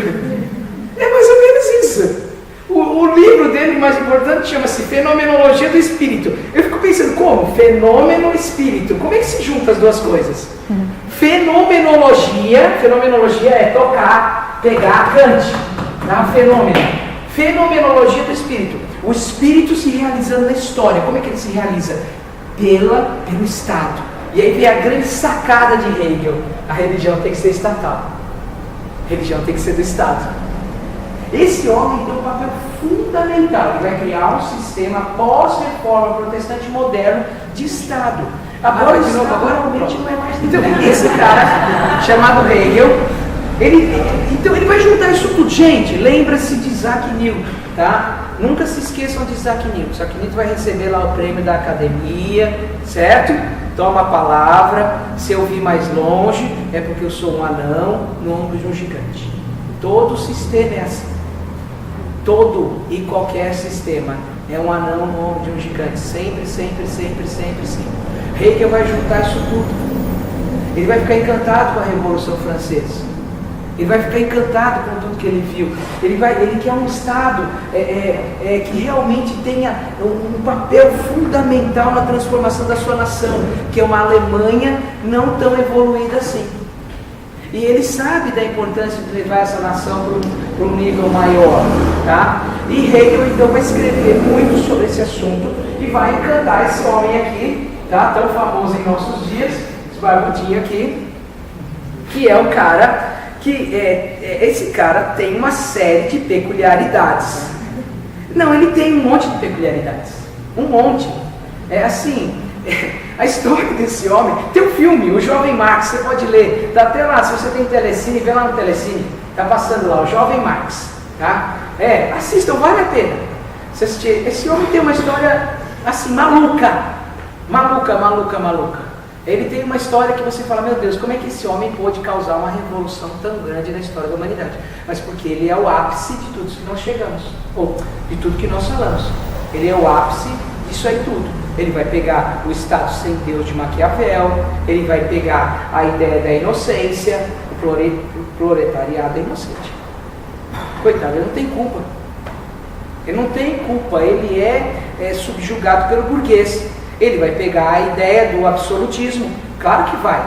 É mais ou menos isso. O livro dele mais importante chama-se Fenomenologia do Espírito. Eu fico pensando, como? Fenômeno e espírito. Como é que se juntam as duas coisas? Fenomenologia é tocar, pegar, cante. Tá? Fenomenologia do Espírito. O Espírito se realizando na história. Como é que ele se realiza? Pelo Estado. E aí vem a grande sacada de Hegel. A religião tem que ser estatal. A religião tem que ser do Estado. Esse homem tem um papel fundamental. Ele vai criar um sistema pós-reforma protestante moderno de Estado. Agora realmente não é mais. Então, esse cara, chamado Hegel, ele vai juntar isso tudo. Gente, lembra-se de Isaac Newton, tá? Nunca se esqueçam de Isaac Newton. Isaac Newton vai receber lá o prêmio da academia, certo? Toma a palavra. Se eu vir mais longe, é porque eu sou um anão no ombro de um gigante. Todo o sistema é assim. Todo e qualquer sistema é um anão no ombro de um gigante. Sempre. Hegel vai juntar isso tudo. Ele vai ficar encantado com a Revolução Francesa. Ele vai ficar encantado com tudo que ele viu. Ele quer um Estado que realmente tenha um papel fundamental na transformação da sua nação, que é uma Alemanha não tão evoluída assim. E ele sabe da importância de levar essa nação para um nível maior. Tá? E Hegel então vai escrever muito sobre esse assunto e vai encantar esse homem aqui, tá? Tão famoso em nossos dias, esse barbudinho aqui, que é o cara que esse cara tem uma série de peculiaridades. Não, ele tem um monte de peculiaridades. Um monte. É assim, a história desse homem. Tem um filme, O Jovem Marx, você pode ler. Tá até lá, se você tem Telecine, vê lá no Telecine. Tá passando lá, O Jovem Marx. Tá? Assistam, vale a pena. Você assistir. Esse homem tem uma história assim, maluca. Ele tem uma história que você fala, meu Deus, como é que esse homem pôde causar uma revolução tão grande na história da humanidade? Mas porque ele é o ápice de tudo que nós chegamos, ou de tudo que nós falamos. Ele é o ápice disso aí tudo. Ele vai pegar o Estado sem Deus de Maquiavel, ele vai pegar a ideia da inocência, o proletariado é inocente. Coitado, ele não tem culpa. Ele é subjugado pelo burguês. Ele vai pegar a ideia do absolutismo. Claro que vai.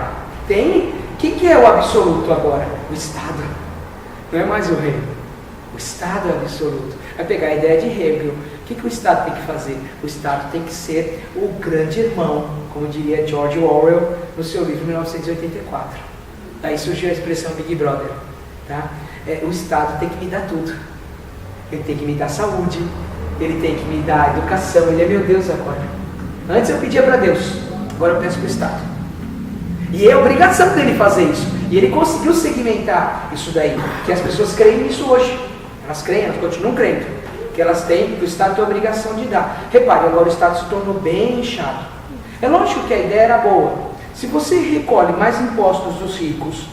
Quem que é o absoluto agora? O Estado. Não é mais o rei. O Estado é absoluto. Vai pegar a ideia de Hegel. O que o Estado tem que fazer? O Estado tem que ser o grande irmão, como diria George Orwell no seu livro 1984. Daí surgiu a expressão Big Brother. Tá? O Estado tem que me dar tudo. Ele tem que me dar saúde, ele tem que me dar educação, ele é meu Deus agora. Antes eu pedia para Deus, agora eu peço para o Estado. E é obrigação dele fazer isso. E ele conseguiu segmentar isso daí, que as pessoas creem nisso hoje. Elas creem, elas continuam crendo, que elas têm, que o Estado tem a obrigação de dar. Repare, agora o Estado se tornou bem inchado. É lógico que a ideia era boa. Se você recolhe mais impostos dos ricos,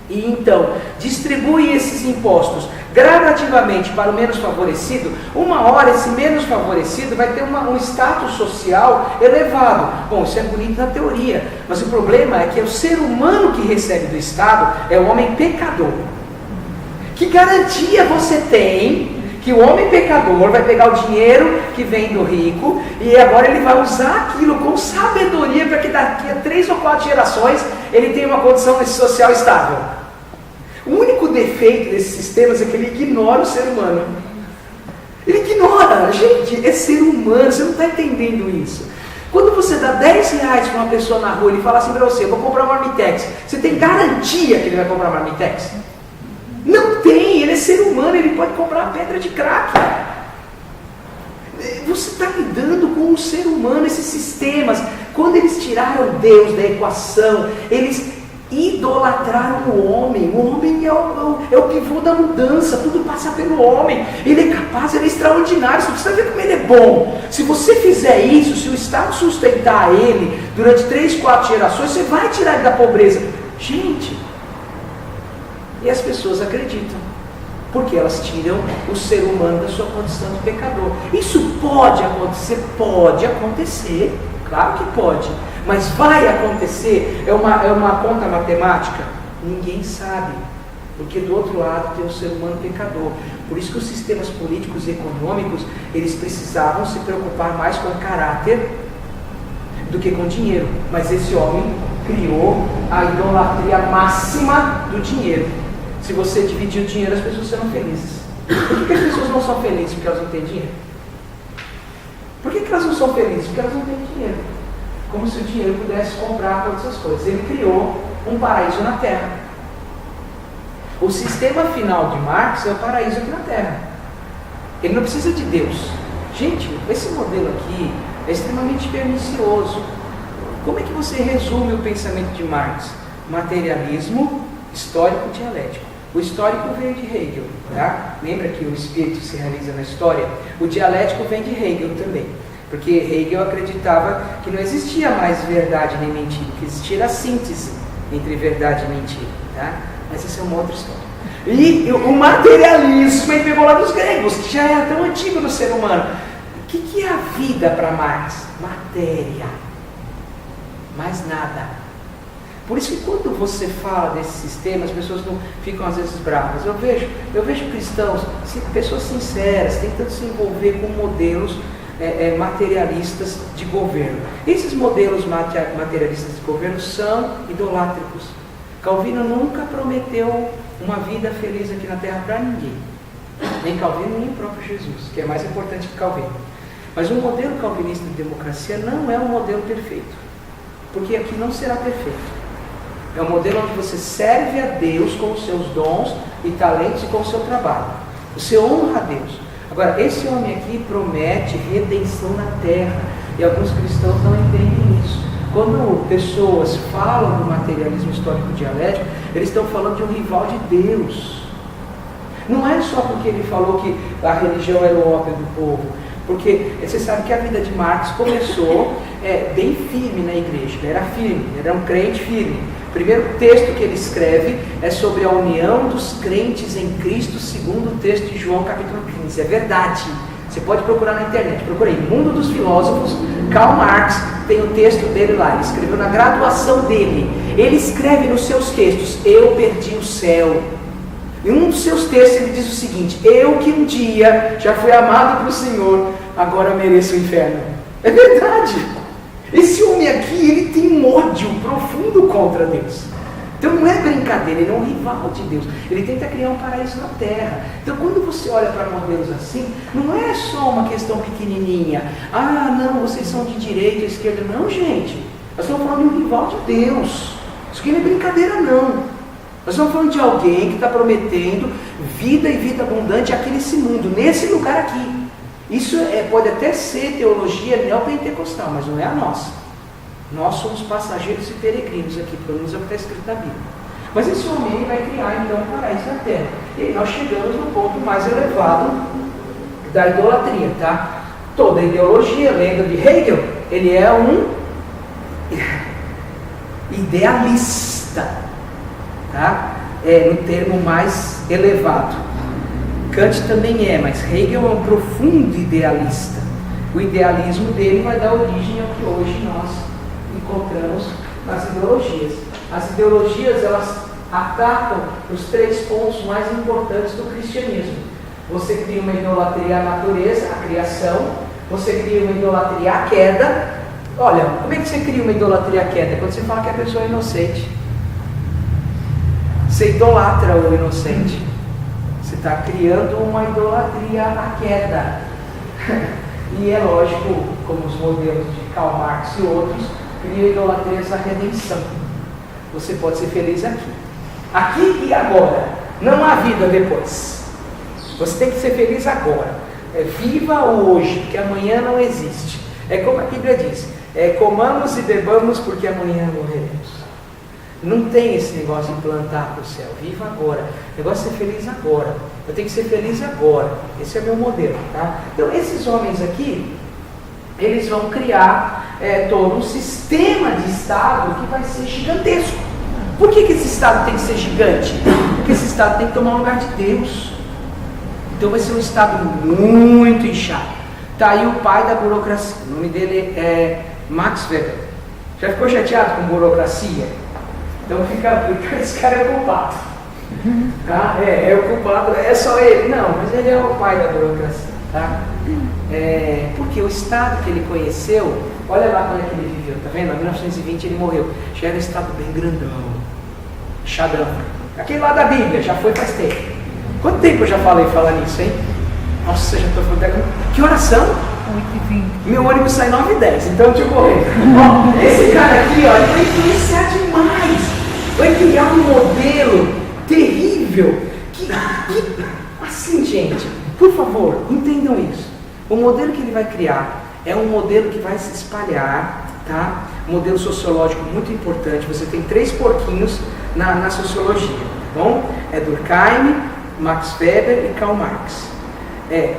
e então distribui esses impostos gradativamente para o menos favorecido, uma hora esse menos favorecido vai ter um status social elevado. Bom, isso é bonito na teoria, mas o problema é que é o ser humano que recebe do Estado, é o homem pecador. Que garantia você tem que o homem pecador vai pegar o dinheiro que vem do rico e agora ele vai usar aquilo com sabedoria para que daqui a 3 ou 4 gerações ele tenha uma condição social estável? O único defeito desses sistemas é que ele ignora o ser humano. Ele ignora, gente, é ser humano, você não está entendendo isso. Quando você dá 10 reais para uma pessoa na rua e ele fala assim para você, eu vou comprar uma Marmitex, você tem garantia que ele vai comprar uma Marmitex? Não tem, ele é ser humano, ele pode comprar uma pedra de crack. Você está lidando com o ser humano, esses sistemas. Quando eles tiraram Deus da equação, eles idolatraram o homem. O homem é o pivô da mudança, tudo passa pelo homem. Ele é capaz, ele é extraordinário, você precisa ver como ele é bom. Se você fizer isso, se o Estado sustentar ele durante 3, 4 gerações, você vai tirar ele da pobreza. Gente, e as pessoas acreditam, porque elas tiram o ser humano da sua condição de pecador. Isso pode acontecer, claro que pode, mas vai acontecer, é uma conta matemática? Ninguém sabe, porque do outro lado tem o ser humano pecador. Por isso que os sistemas políticos e econômicos, eles precisavam se preocupar mais com o caráter do que com dinheiro, mas esse homem criou a idolatria máxima do dinheiro. Se você dividir o dinheiro, as pessoas serão felizes. Por que as pessoas não são felizes? Porque elas não têm dinheiro. Por que elas não são felizes? Porque elas não têm dinheiro. Como se o dinheiro pudesse comprar todas as coisas. Ele criou um paraíso na Terra. O sistema final de Marx é o paraíso aqui na Terra. Ele não precisa de Deus. Gente, esse modelo aqui é extremamente pernicioso. Como é que você resume o pensamento de Marx? Materialismo histórico dialético. O histórico veio de Hegel, tá? Lembra que o espírito se realiza na história? O dialético vem de Hegel também, porque Hegel acreditava que não existia mais verdade nem mentira, que existia a síntese entre verdade e mentira, tá? Mas essa é uma outra história. E o materialismo ele pegou lá dos gregos, que já era tão antigo no ser humano. O que é a vida para Marx? Matéria. Mais nada. Por isso que quando você fala desse sistema, as pessoas não ficam às vezes bravas. Eu vejo cristãos, pessoas sinceras, tentando se envolver com modelos materialistas de governo. Esses modelos materialistas de governo são idolátricos. Calvino nunca prometeu uma vida feliz aqui na Terra para ninguém. Nem Calvino, nem o próprio Jesus, que é mais importante que Calvino. Mas o modelo calvinista de democracia não é um modelo perfeito. Porque aqui não será perfeito. É um modelo onde você serve a Deus com os seus dons e talentos e com o seu trabalho. Você honra a Deus. Agora, esse homem aqui promete redenção na terra. E alguns cristãos não entendem isso. Quando pessoas falam do materialismo histórico dialético, eles estão falando de um rival de Deus. Não é só porque ele falou que a religião era o ópio do povo. Porque você sabe que a vida de Marx começou bem firme na igreja. Ele era firme, ele era um crente firme. O primeiro texto que ele escreve é sobre a união dos crentes em Cristo, segundo o texto de João capítulo 15. É verdade. Você pode procurar na internet. Procura aí, Mundo dos Filósofos. Karl Marx tem o texto dele lá. Ele escreveu na graduação dele. Ele escreve nos seus textos: eu perdi o céu. Em um dos seus textos ele diz o seguinte: eu que um dia já fui amado pelo Senhor, agora mereço o inferno. É verdade. Esse homem aqui, ele tem um ódio profundo contra Deus. Então não é brincadeira, ele é um rival de Deus. Ele tenta criar um paraíso na terra. Então quando você olha para modelos assim, não é só uma questão pequenininha. Ah, não, vocês são de direita ou esquerda. Não, gente. Nós estamos falando de um rival de Deus. Isso aqui não é brincadeira, não. Nós estamos falando de alguém que está prometendo vida e vida abundante aqui nesse mundo, nesse lugar aqui. Isso pode até ser teologia neopentecostal, mas não é a nossa. Nós somos passageiros e peregrinos aqui, pelo menos é o que está escrito na Bíblia. Mas esse homem vai criar então um paraíso na terra. E nós chegamos no ponto mais elevado da idolatria, tá? Toda ideologia, lembra de Hegel, ele é um idealista, tá? No termo mais elevado. Kant também mas Hegel é um profundo idealista. O idealismo dele vai dar origem ao que hoje nós encontramos nas ideologias. As ideologias, elas atacam os 3 pontos mais importantes do cristianismo. Você cria uma idolatria à natureza, à criação. Você cria uma idolatria à queda. Olha, como é que você cria uma idolatria à queda? Quando você fala que a pessoa é inocente. Você idolatra o inocente. Você está criando uma idolatria à queda. E é lógico, como os modelos de Karl Marx e outros, criam idolatrias à redenção. Você pode ser feliz aqui. Aqui e agora. Não há vida depois. Você tem que ser feliz agora. Viva hoje, porque amanhã não existe. É como a Bíblia diz: comamos e bebamos porque amanhã morreremos. Não tem esse negócio de plantar para o céu. Viva agora. O negócio é ser feliz agora. Eu tenho que ser feliz agora. Esse é meu modelo, tá? Então, esses homens aqui, eles vão criar todo um sistema de Estado que vai ser gigantesco. Por que esse Estado tem que ser gigante? Porque esse Estado tem que tomar o lugar de Deus. Então vai ser um Estado muito inchado. Está aí o pai da burocracia. O nome dele é Max Weber. Já ficou chateado com burocracia? Então esse cara é o culpado. Tá? É o culpado, é só ele. Não, mas ele é o pai da burocracia. Tá? Porque o Estado que ele conheceu, olha lá como é que ele viveu, tá vendo? Em 1920 ele morreu. Já era um Estado bem grandão, chadrão. Aquele lá da Bíblia, já foi faz tempo. Quanto tempo eu já falei falar nisso, hein? Nossa, já estou falando. Que horas são? 8h20. Meu ônibus sai 9h10, então deixa eu correr. Ó, esse cara aqui, ó, ele vai influenciar demais. Vai criar um modelo terrível. Assim, gente, por favor, entendam isso. O modelo que ele vai criar é um modelo que vai se espalhar, tá? Um modelo sociológico muito importante. Você tem 3 porquinhos na sociologia, tá bom? É Durkheim, Max Weber e Karl Marx. É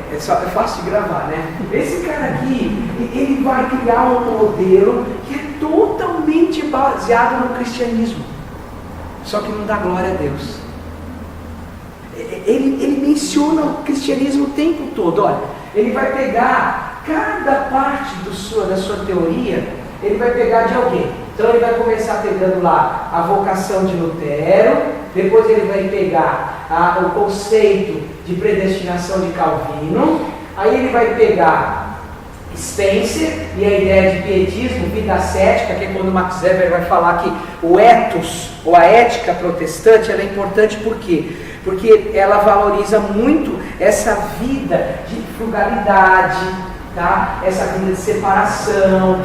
fácil de gravar, né? Esse cara aqui, ele vai criar um modelo que é totalmente baseado no cristianismo. Só que não dá glória a Deus. Ele menciona o cristianismo o tempo todo. Olha, ele vai pegar cada parte da sua teoria, ele vai pegar de alguém. Então ele vai começar pegando lá a vocação de Lutero, depois ele vai pegar o conceito de predestinação de Calvino, aí ele vai pegar Spencer e a ideia de pietismo, vida ascética, que é quando Max Weber vai falar que o ethos, ou a ética protestante, ela é importante por quê? Porque ela valoriza muito essa vida de frugalidade, tá? Essa vida de separação.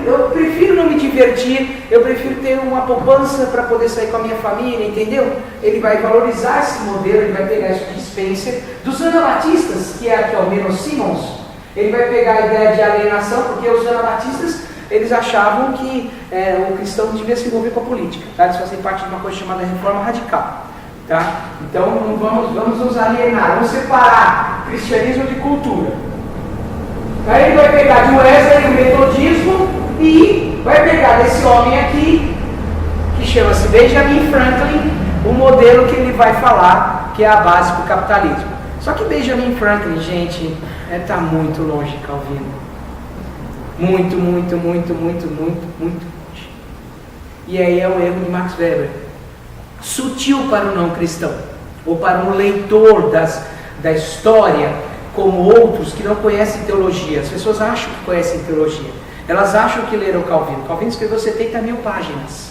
Eu prefiro não me divertir, eu prefiro ter uma poupança para poder sair com a minha família, entendeu? Ele vai valorizar esse modelo, ele vai pegar isso de Spencer. Dos anabatistas, que é aqui, ó, Menno Simons, ele vai pegar a ideia de alienação, porque os anabatistas, eles achavam que o cristão devia se envolver com a política, tá? Eles fazem parte de uma coisa chamada reforma radical, tá? Então não vamos nos alienar, vamos separar cristianismo de cultura. Aí ele vai pegar de Wesley o metodismo e vai pegar desse homem aqui, que chama-se Benjamin Franklin, o modelo que ele vai falar, que é a base para o capitalismo. Só que Benjamin Franklin, gente, está muito longe de Calvino. Muito longe. E aí é o erro de Max Weber. Sutil para o não cristão, ou para um leitor da história, como outros que não conhecem teologia. As pessoas acham que conhecem teologia. Elas acham que leram Calvino. Calvino escreveu 70.000 páginas.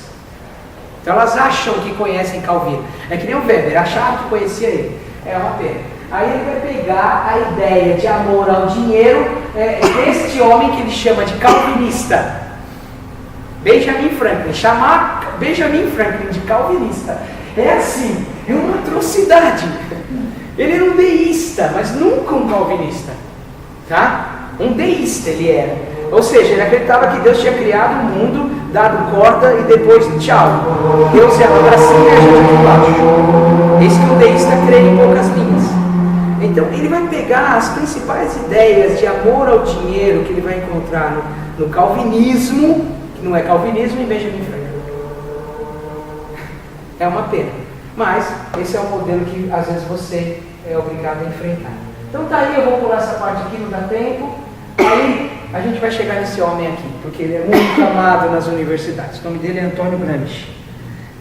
Então elas acham que conhecem Calvino. É que nem o Weber, acharam que conhecia ele. É uma pena. Aí ele vai pegar a ideia de amor ao dinheiro deste homem que ele chama de calvinista. Benjamin Franklin. Chamar Benjamin Franklin de calvinista é assim, é uma atrocidade. Ele era um deísta, mas nunca um calvinista. Tá? Um deísta ele era. Ou seja, ele acreditava que Deus tinha criado o mundo, dado corda e depois tchau. Deus é para cima e a gente aqui embaixo. Eis que o deísta crê em poucas linhas. Então ele vai pegar as principais ideias de amor ao dinheiro que ele vai encontrar no calvinismo, que não é calvinismo, em Benjamin Franklin. É uma pena. Mas esse é um modelo que às vezes você é obrigado a enfrentar. Então tá aí, eu vou pular essa parte aqui, não dá tempo. Aí a gente vai chegar nesse homem aqui, porque ele é muito amado nas universidades. O nome dele é Antônio Gramsci,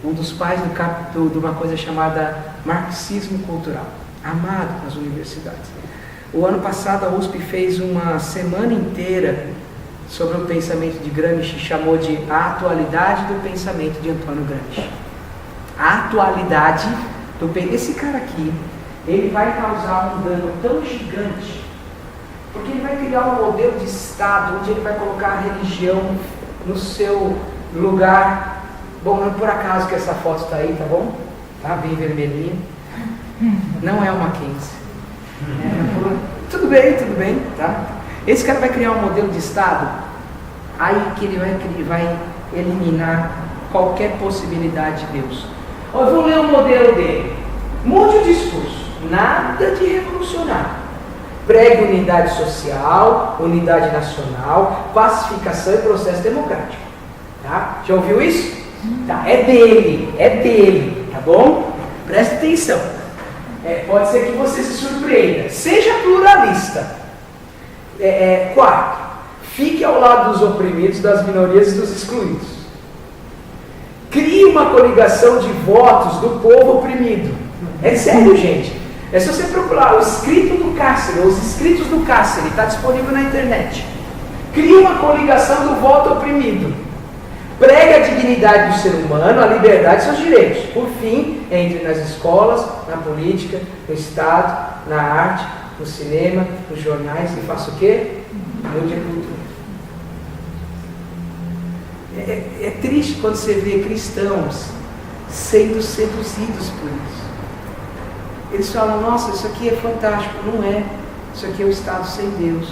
um dos pais de uma coisa chamada marxismo cultural, amado nas universidades. O ano passado a USP fez uma semana inteira sobre o pensamento de Gramsci, chamou de A Atualidade do Pensamento de Antônio Gramsci. A atualidade do pensamento. Esse cara aqui, ele vai causar um dano tão gigante, porque ele vai criar um modelo de Estado onde ele vai colocar a religião no seu lugar. Bom, não é por acaso que essa foto está aí, tá bom? Tá bem vermelhinha. Não é uma Mackenzie. Tudo bem, tá? Esse cara vai criar um modelo de Estado, aí que ele vai eliminar qualquer possibilidade de Deus. Eu vou ler o modelo dele. Mude o discurso, nada de revolucionário. Pregue unidade social, unidade nacional, pacificação e processo democrático. Tá? Já ouviu isso? Tá, é dele, tá bom? Preste atenção. Pode ser que você se surpreenda. Seja pluralista. Quarto, fique ao lado dos oprimidos, das minorias e dos excluídos. Crie uma coligação de votos do povo oprimido. É sério, gente. É só você procurar o escrito do Cássio, os escritos do Cássio, está disponível na internet. Crie uma coligação do voto oprimido. Pregue a dignidade do ser humano, a liberdade e seus direitos. Por fim, entre nas escolas, na política, no Estado, na arte, no cinema, nos jornais, e faça o quê? Mude a cultura. É triste quando você vê cristãos sendo seduzidos por isso. Eles falam, nossa, isso aqui é fantástico. Não é. Isso aqui é o Estado sem Deus.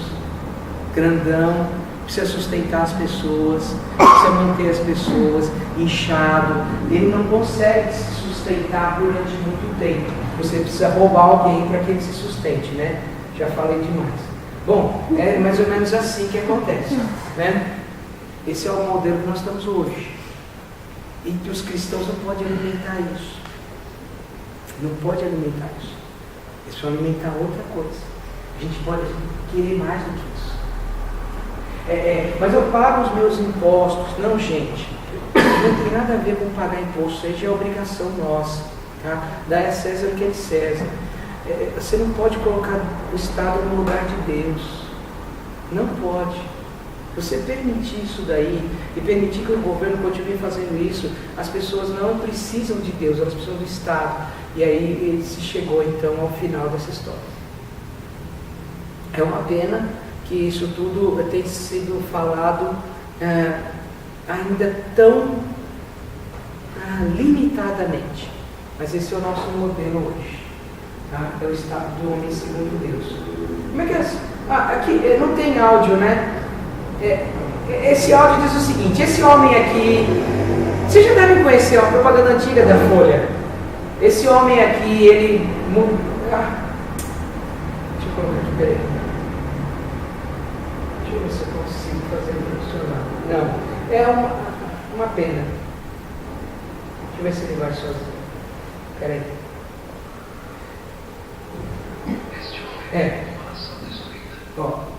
Grandão, precisa sustentar as pessoas, precisa manter as pessoas, inchado. Ele não consegue se sustentar durante muito tempo. Você precisa roubar alguém para que ele se sustente, né? Já falei demais. Bom, é mais ou menos assim que acontece, né? Esse é o modelo que nós estamos hoje. E que os cristãos não podem alimentar isso. Não pode alimentar isso. Eles vão alimentar outra coisa. A gente pode querer mais do que isso. Mas eu pago os meus impostos. Não, gente. Não tem nada a ver com pagar imposto. Isso aí já é obrigação nossa. Tá? Dar a César o que é de César. Você não pode colocar o Estado no lugar de Deus. Não pode. Você permitir isso daí e permitir que o governo continue fazendo isso, as pessoas não precisam de Deus, elas precisam do Estado. E aí ele se chegou então ao final dessa história. É uma pena que isso tudo tenha sido falado ainda tão limitadamente. Mas esse é o nosso modelo hoje. Tá? É o Estado do homem segundo Deus. Como é que é? Aqui não tem áudio, né? Esse áudio diz o seguinte: esse homem aqui, vocês já devem conhecer uma propaganda antiga da Folha. Esse homem aqui, ele deixa eu colocar aqui, peraí. Deixa eu ver se eu consigo fazer ele funcionar. Não, é uma pena. Deixa eu ver se ele vai sozinho. Peraí. Ó.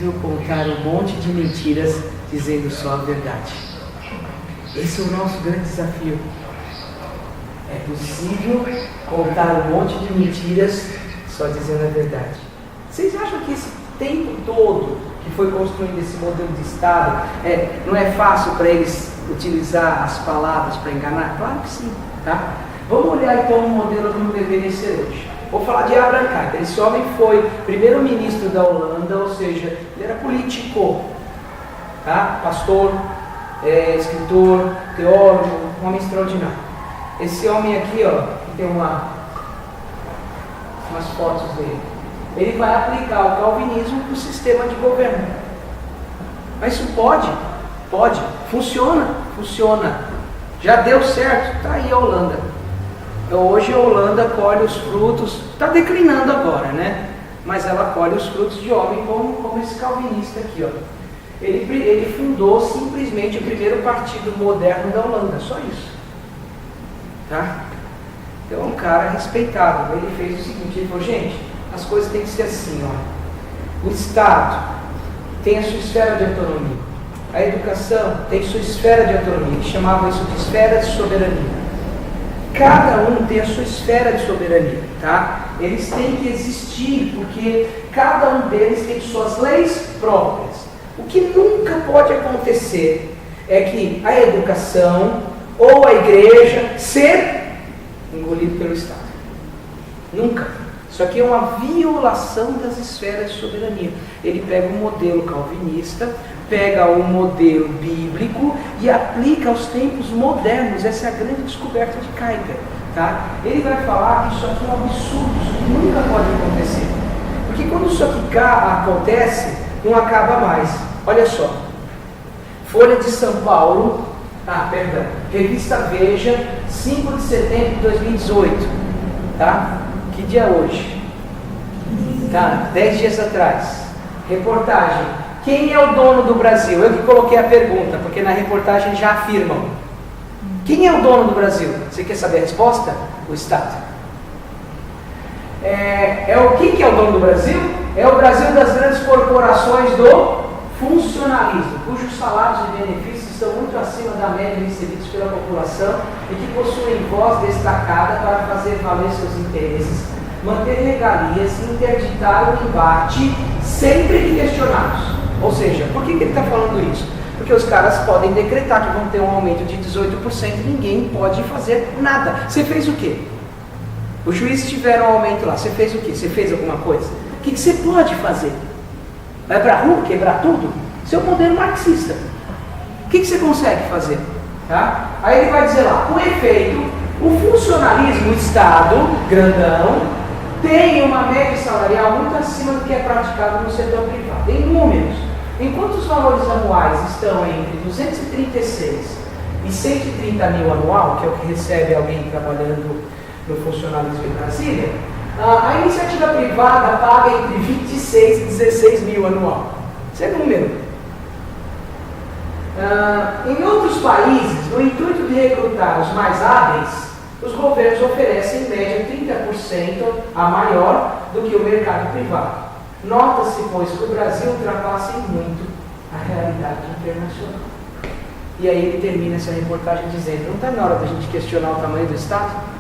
possível contar um monte de mentiras dizendo só a verdade. Esse é o nosso grande desafio. É possível contar um monte de mentiras só dizendo a verdade. Vocês acham que esse tempo todo que foi construindo esse modelo de Estado, não é fácil para eles utilizar as palavras para enganar? Claro que sim, tá? Vamos olhar então o modelo como deveria ser hoje. Vou falar de Abraham Kuyper. Esse homem foi primeiro-ministro da Holanda, ou seja, ele era político, tá? Pastor, escritor, teólogo, um homem extraordinário. Esse homem aqui, ó, tem umas fotos dele. Ele vai aplicar o calvinismo para o sistema de governo. Mas isso pode, funciona. Já deu certo, está aí a Holanda. Hoje a Holanda colhe os frutos, está declinando agora, né? Mas ela colhe os frutos de homem como esse calvinista aqui, ó. Ele fundou simplesmente o primeiro partido moderno da Holanda, só isso. Tá? Então é um cara respeitado. Ele fez o seguinte, ele falou, gente, as coisas têm que ser assim, ó. O Estado tem a sua esfera de autonomia. A educação tem sua esfera de autonomia. Eles chamavam isso de esfera de soberania. Cada um tem a sua esfera de soberania, tá? Eles têm que existir, porque cada um deles tem suas leis próprias. O que nunca pode acontecer é que a educação ou a igreja ser engolido pelo Estado. Nunca. Isso aqui é uma violação das esferas de soberania. Ele pega um modelo calvinista, pega um modelo bíblico e aplica aos tempos modernos. Essa é a grande descoberta de Kuyper. Tá? Ele vai falar que isso aqui é um absurdo, isso aqui nunca pode acontecer. Porque quando isso aqui acontece, não acaba mais. Olha só. Folha de São Paulo, Revista Veja, 5 de setembro de 2018. Tá? Que dia é hoje? Tá, 10 dias atrás. Reportagem. Quem é o dono do Brasil? Eu que coloquei a pergunta, porque na reportagem já afirmam. Quem é o dono do Brasil? Você quer saber a resposta? O Estado. Quem que é o dono do Brasil? É o Brasil das grandes corporações do funcionalismo, cujos salários e benefícios estão muito acima da média recebidos pela população e que possuem voz destacada para fazer valer seus interesses, manter regalias e interditar o embate sempre que questionados. Ou seja, por que ele está falando isso? Porque os caras podem decretar que vão ter um aumento de 18% e ninguém pode fazer nada. Você fez o quê? Os juízes tiveram um aumento lá, você fez o quê? Você fez alguma coisa? O que você pode fazer? Vai para a rua, quebrar tudo? Seu modelo marxista. O que você consegue fazer? Tá? Aí ele vai dizer lá, com efeito, o funcionalismo, o Estado, grandão, tem uma média salarial muito acima do que é praticado no setor privado. Em números, enquanto os valores anuais estão entre 236 e 130 mil anual, que é o que recebe alguém trabalhando no funcionalismo em Brasília, a iniciativa privada paga entre 26 e 16 mil anual. Isso é número. Em outros países, no intuito de recrutar os mais hábeis, os governos oferecem em média 30% a maior do que o mercado privado. Nota-se, pois, que o Brasil ultrapassa em muito a realidade internacional. E aí ele termina essa reportagem dizendo, não está na hora da gente questionar o tamanho do Estado?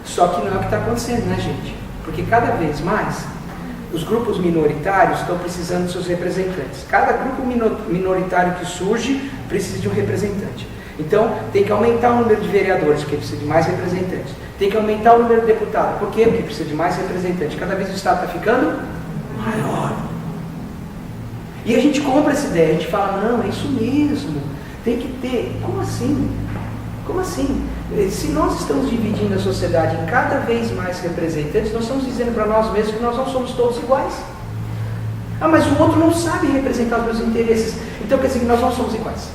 Só que não é o que está acontecendo, né, gente? Porque cada vez mais os grupos minoritários estão precisando de seus representantes. Cada grupo minoritário que surge precisa de um representante. Então, tem que aumentar o número de vereadores, porque precisa de mais representantes. Tem que aumentar o número de deputados. Por quê? Porque precisa de mais representantes. Cada vez o Estado está ficando maior. E a gente compra essa ideia, a gente fala, não, é isso mesmo. Tem que ter. Como assim? Como assim? Se nós estamos dividindo a sociedade em cada vez mais representantes, nós estamos dizendo para nós mesmos que nós não somos todos iguais. Mas o outro não sabe representar os meus interesses. Então quer dizer que nós não somos iguais.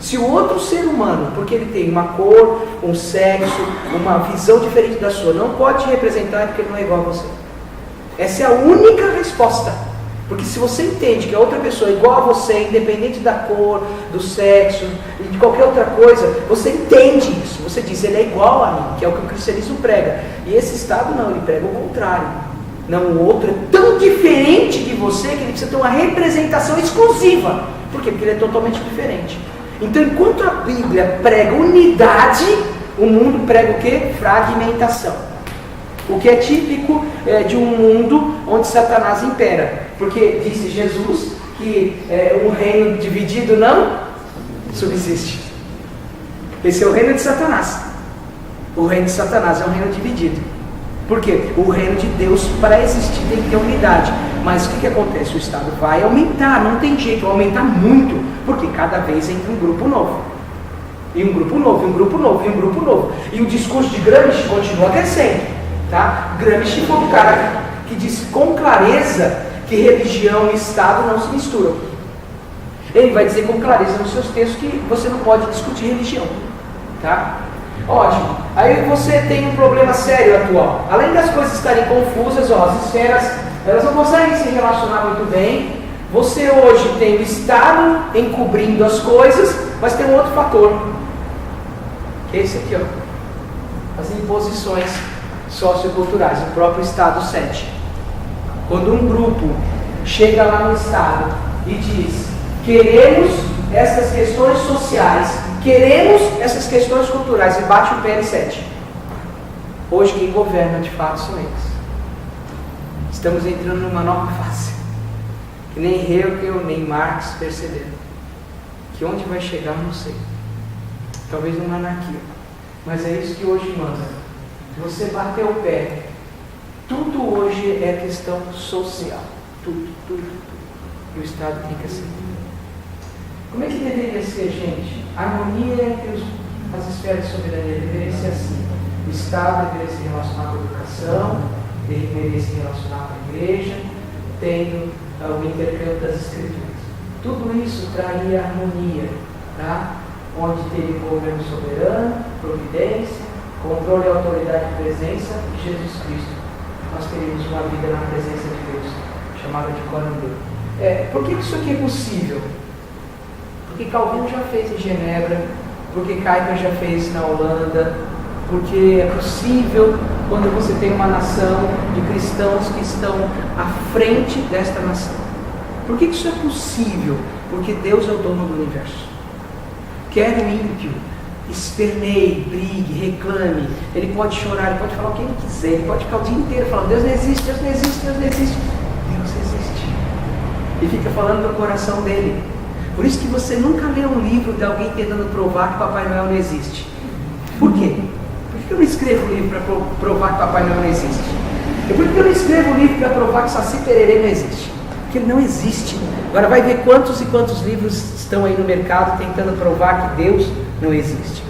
Se o outro ser humano, porque ele tem uma cor, um sexo, uma visão diferente da sua, não pode te representar, é porque ele não é igual a você. Essa é a única resposta. Porque se você entende que a outra pessoa é igual a você, independente da cor, do sexo e de qualquer outra coisa, você entende isso. Você diz, ele é igual a mim, que é o que o cristianismo prega. E esse Estado não, ele prega o contrário. Não, o outro é tão diferente de você que ele precisa ter uma representação exclusiva. Por quê? Porque ele é totalmente diferente. Então, enquanto a Bíblia prega unidade, o mundo prega o quê? Fragmentação. O que é típico de um mundo onde Satanás impera. Porque disse Jesus que um reino dividido não subsiste. Esse é o reino de Satanás. O reino de Satanás é um reino dividido. Por quê? O reino de Deus, para existir, tem que ter unidade. Mas o que acontece? O Estado vai aumentar, não tem jeito, vai aumentar muito, porque cada vez entra um grupo novo. E um grupo novo, e um grupo novo, e um grupo novo. E o discurso de Gramsci continua crescendo. Tá? Gramsci foi um cara que disse com clareza que religião e Estado não se misturam. Ele vai dizer com clareza nos seus textos que você não pode discutir religião. Tá? Ótimo. Aí você tem um problema sério atual. Além das coisas estarem confusas, as esferas elas não conseguem se relacionar muito bem. Você hoje tem o Estado encobrindo as coisas, mas tem um outro fator. Que é esse aqui, ó. As imposições socioculturais, o próprio Estado cede. Quando um grupo chega lá no Estado e diz: queremos essas questões sociais, queremos essas questões culturais, e bate o pé e cede. Hoje quem governa de fato são eles. Estamos entrando numa nova fase, que nem Hegel nem Marx perceberam. Que onde vai chegar não sei. Talvez numa anarquia. Mas é isso que hoje manda. Se você bater o pé, tudo hoje é questão social. Tudo. E o Estado tem que aceitar. Como é que deveria ser, gente? A harmonia entre as esferas de soberania deveria ser assim. O Estado deveria se relacionar com a educação, ele deveria se relacionar com a igreja, tendo o intercâmbio das escrituras. Tudo isso traria harmonia, tá? Onde teria o governo soberano, providência, controle e autoridade de presença de Jesus Cristo. Nós teríamos uma vida na presença de Deus, chamada de corandê. Por que isso aqui é possível? Porque Calvino já fez em Genebra, porque Kuyper já fez na Holanda, porque é possível quando você tem uma nação de cristãos que estão à frente desta nação. Por que isso é possível? Porque Deus é o dono do universo. Quer o ímpio, esperneie, brigue, reclame, ele pode chorar, ele pode falar o que ele quiser, ele pode ficar o dia inteiro falando: Deus não existe, Deus não existe, Deus não existe. Deus existe. E fica falando do coração dele. Por isso que você nunca lê um livro de alguém tentando provar que Papai Noel não existe. Por quê? Por que eu não escrevo um livro para provar que Papai Noel não existe? Por que eu não escrevo um livro para provar que Saci Pererê não existe? Porque ele não existe. Agora vai ver quantos e quantos livros estão aí no mercado tentando provar que Deus não existe.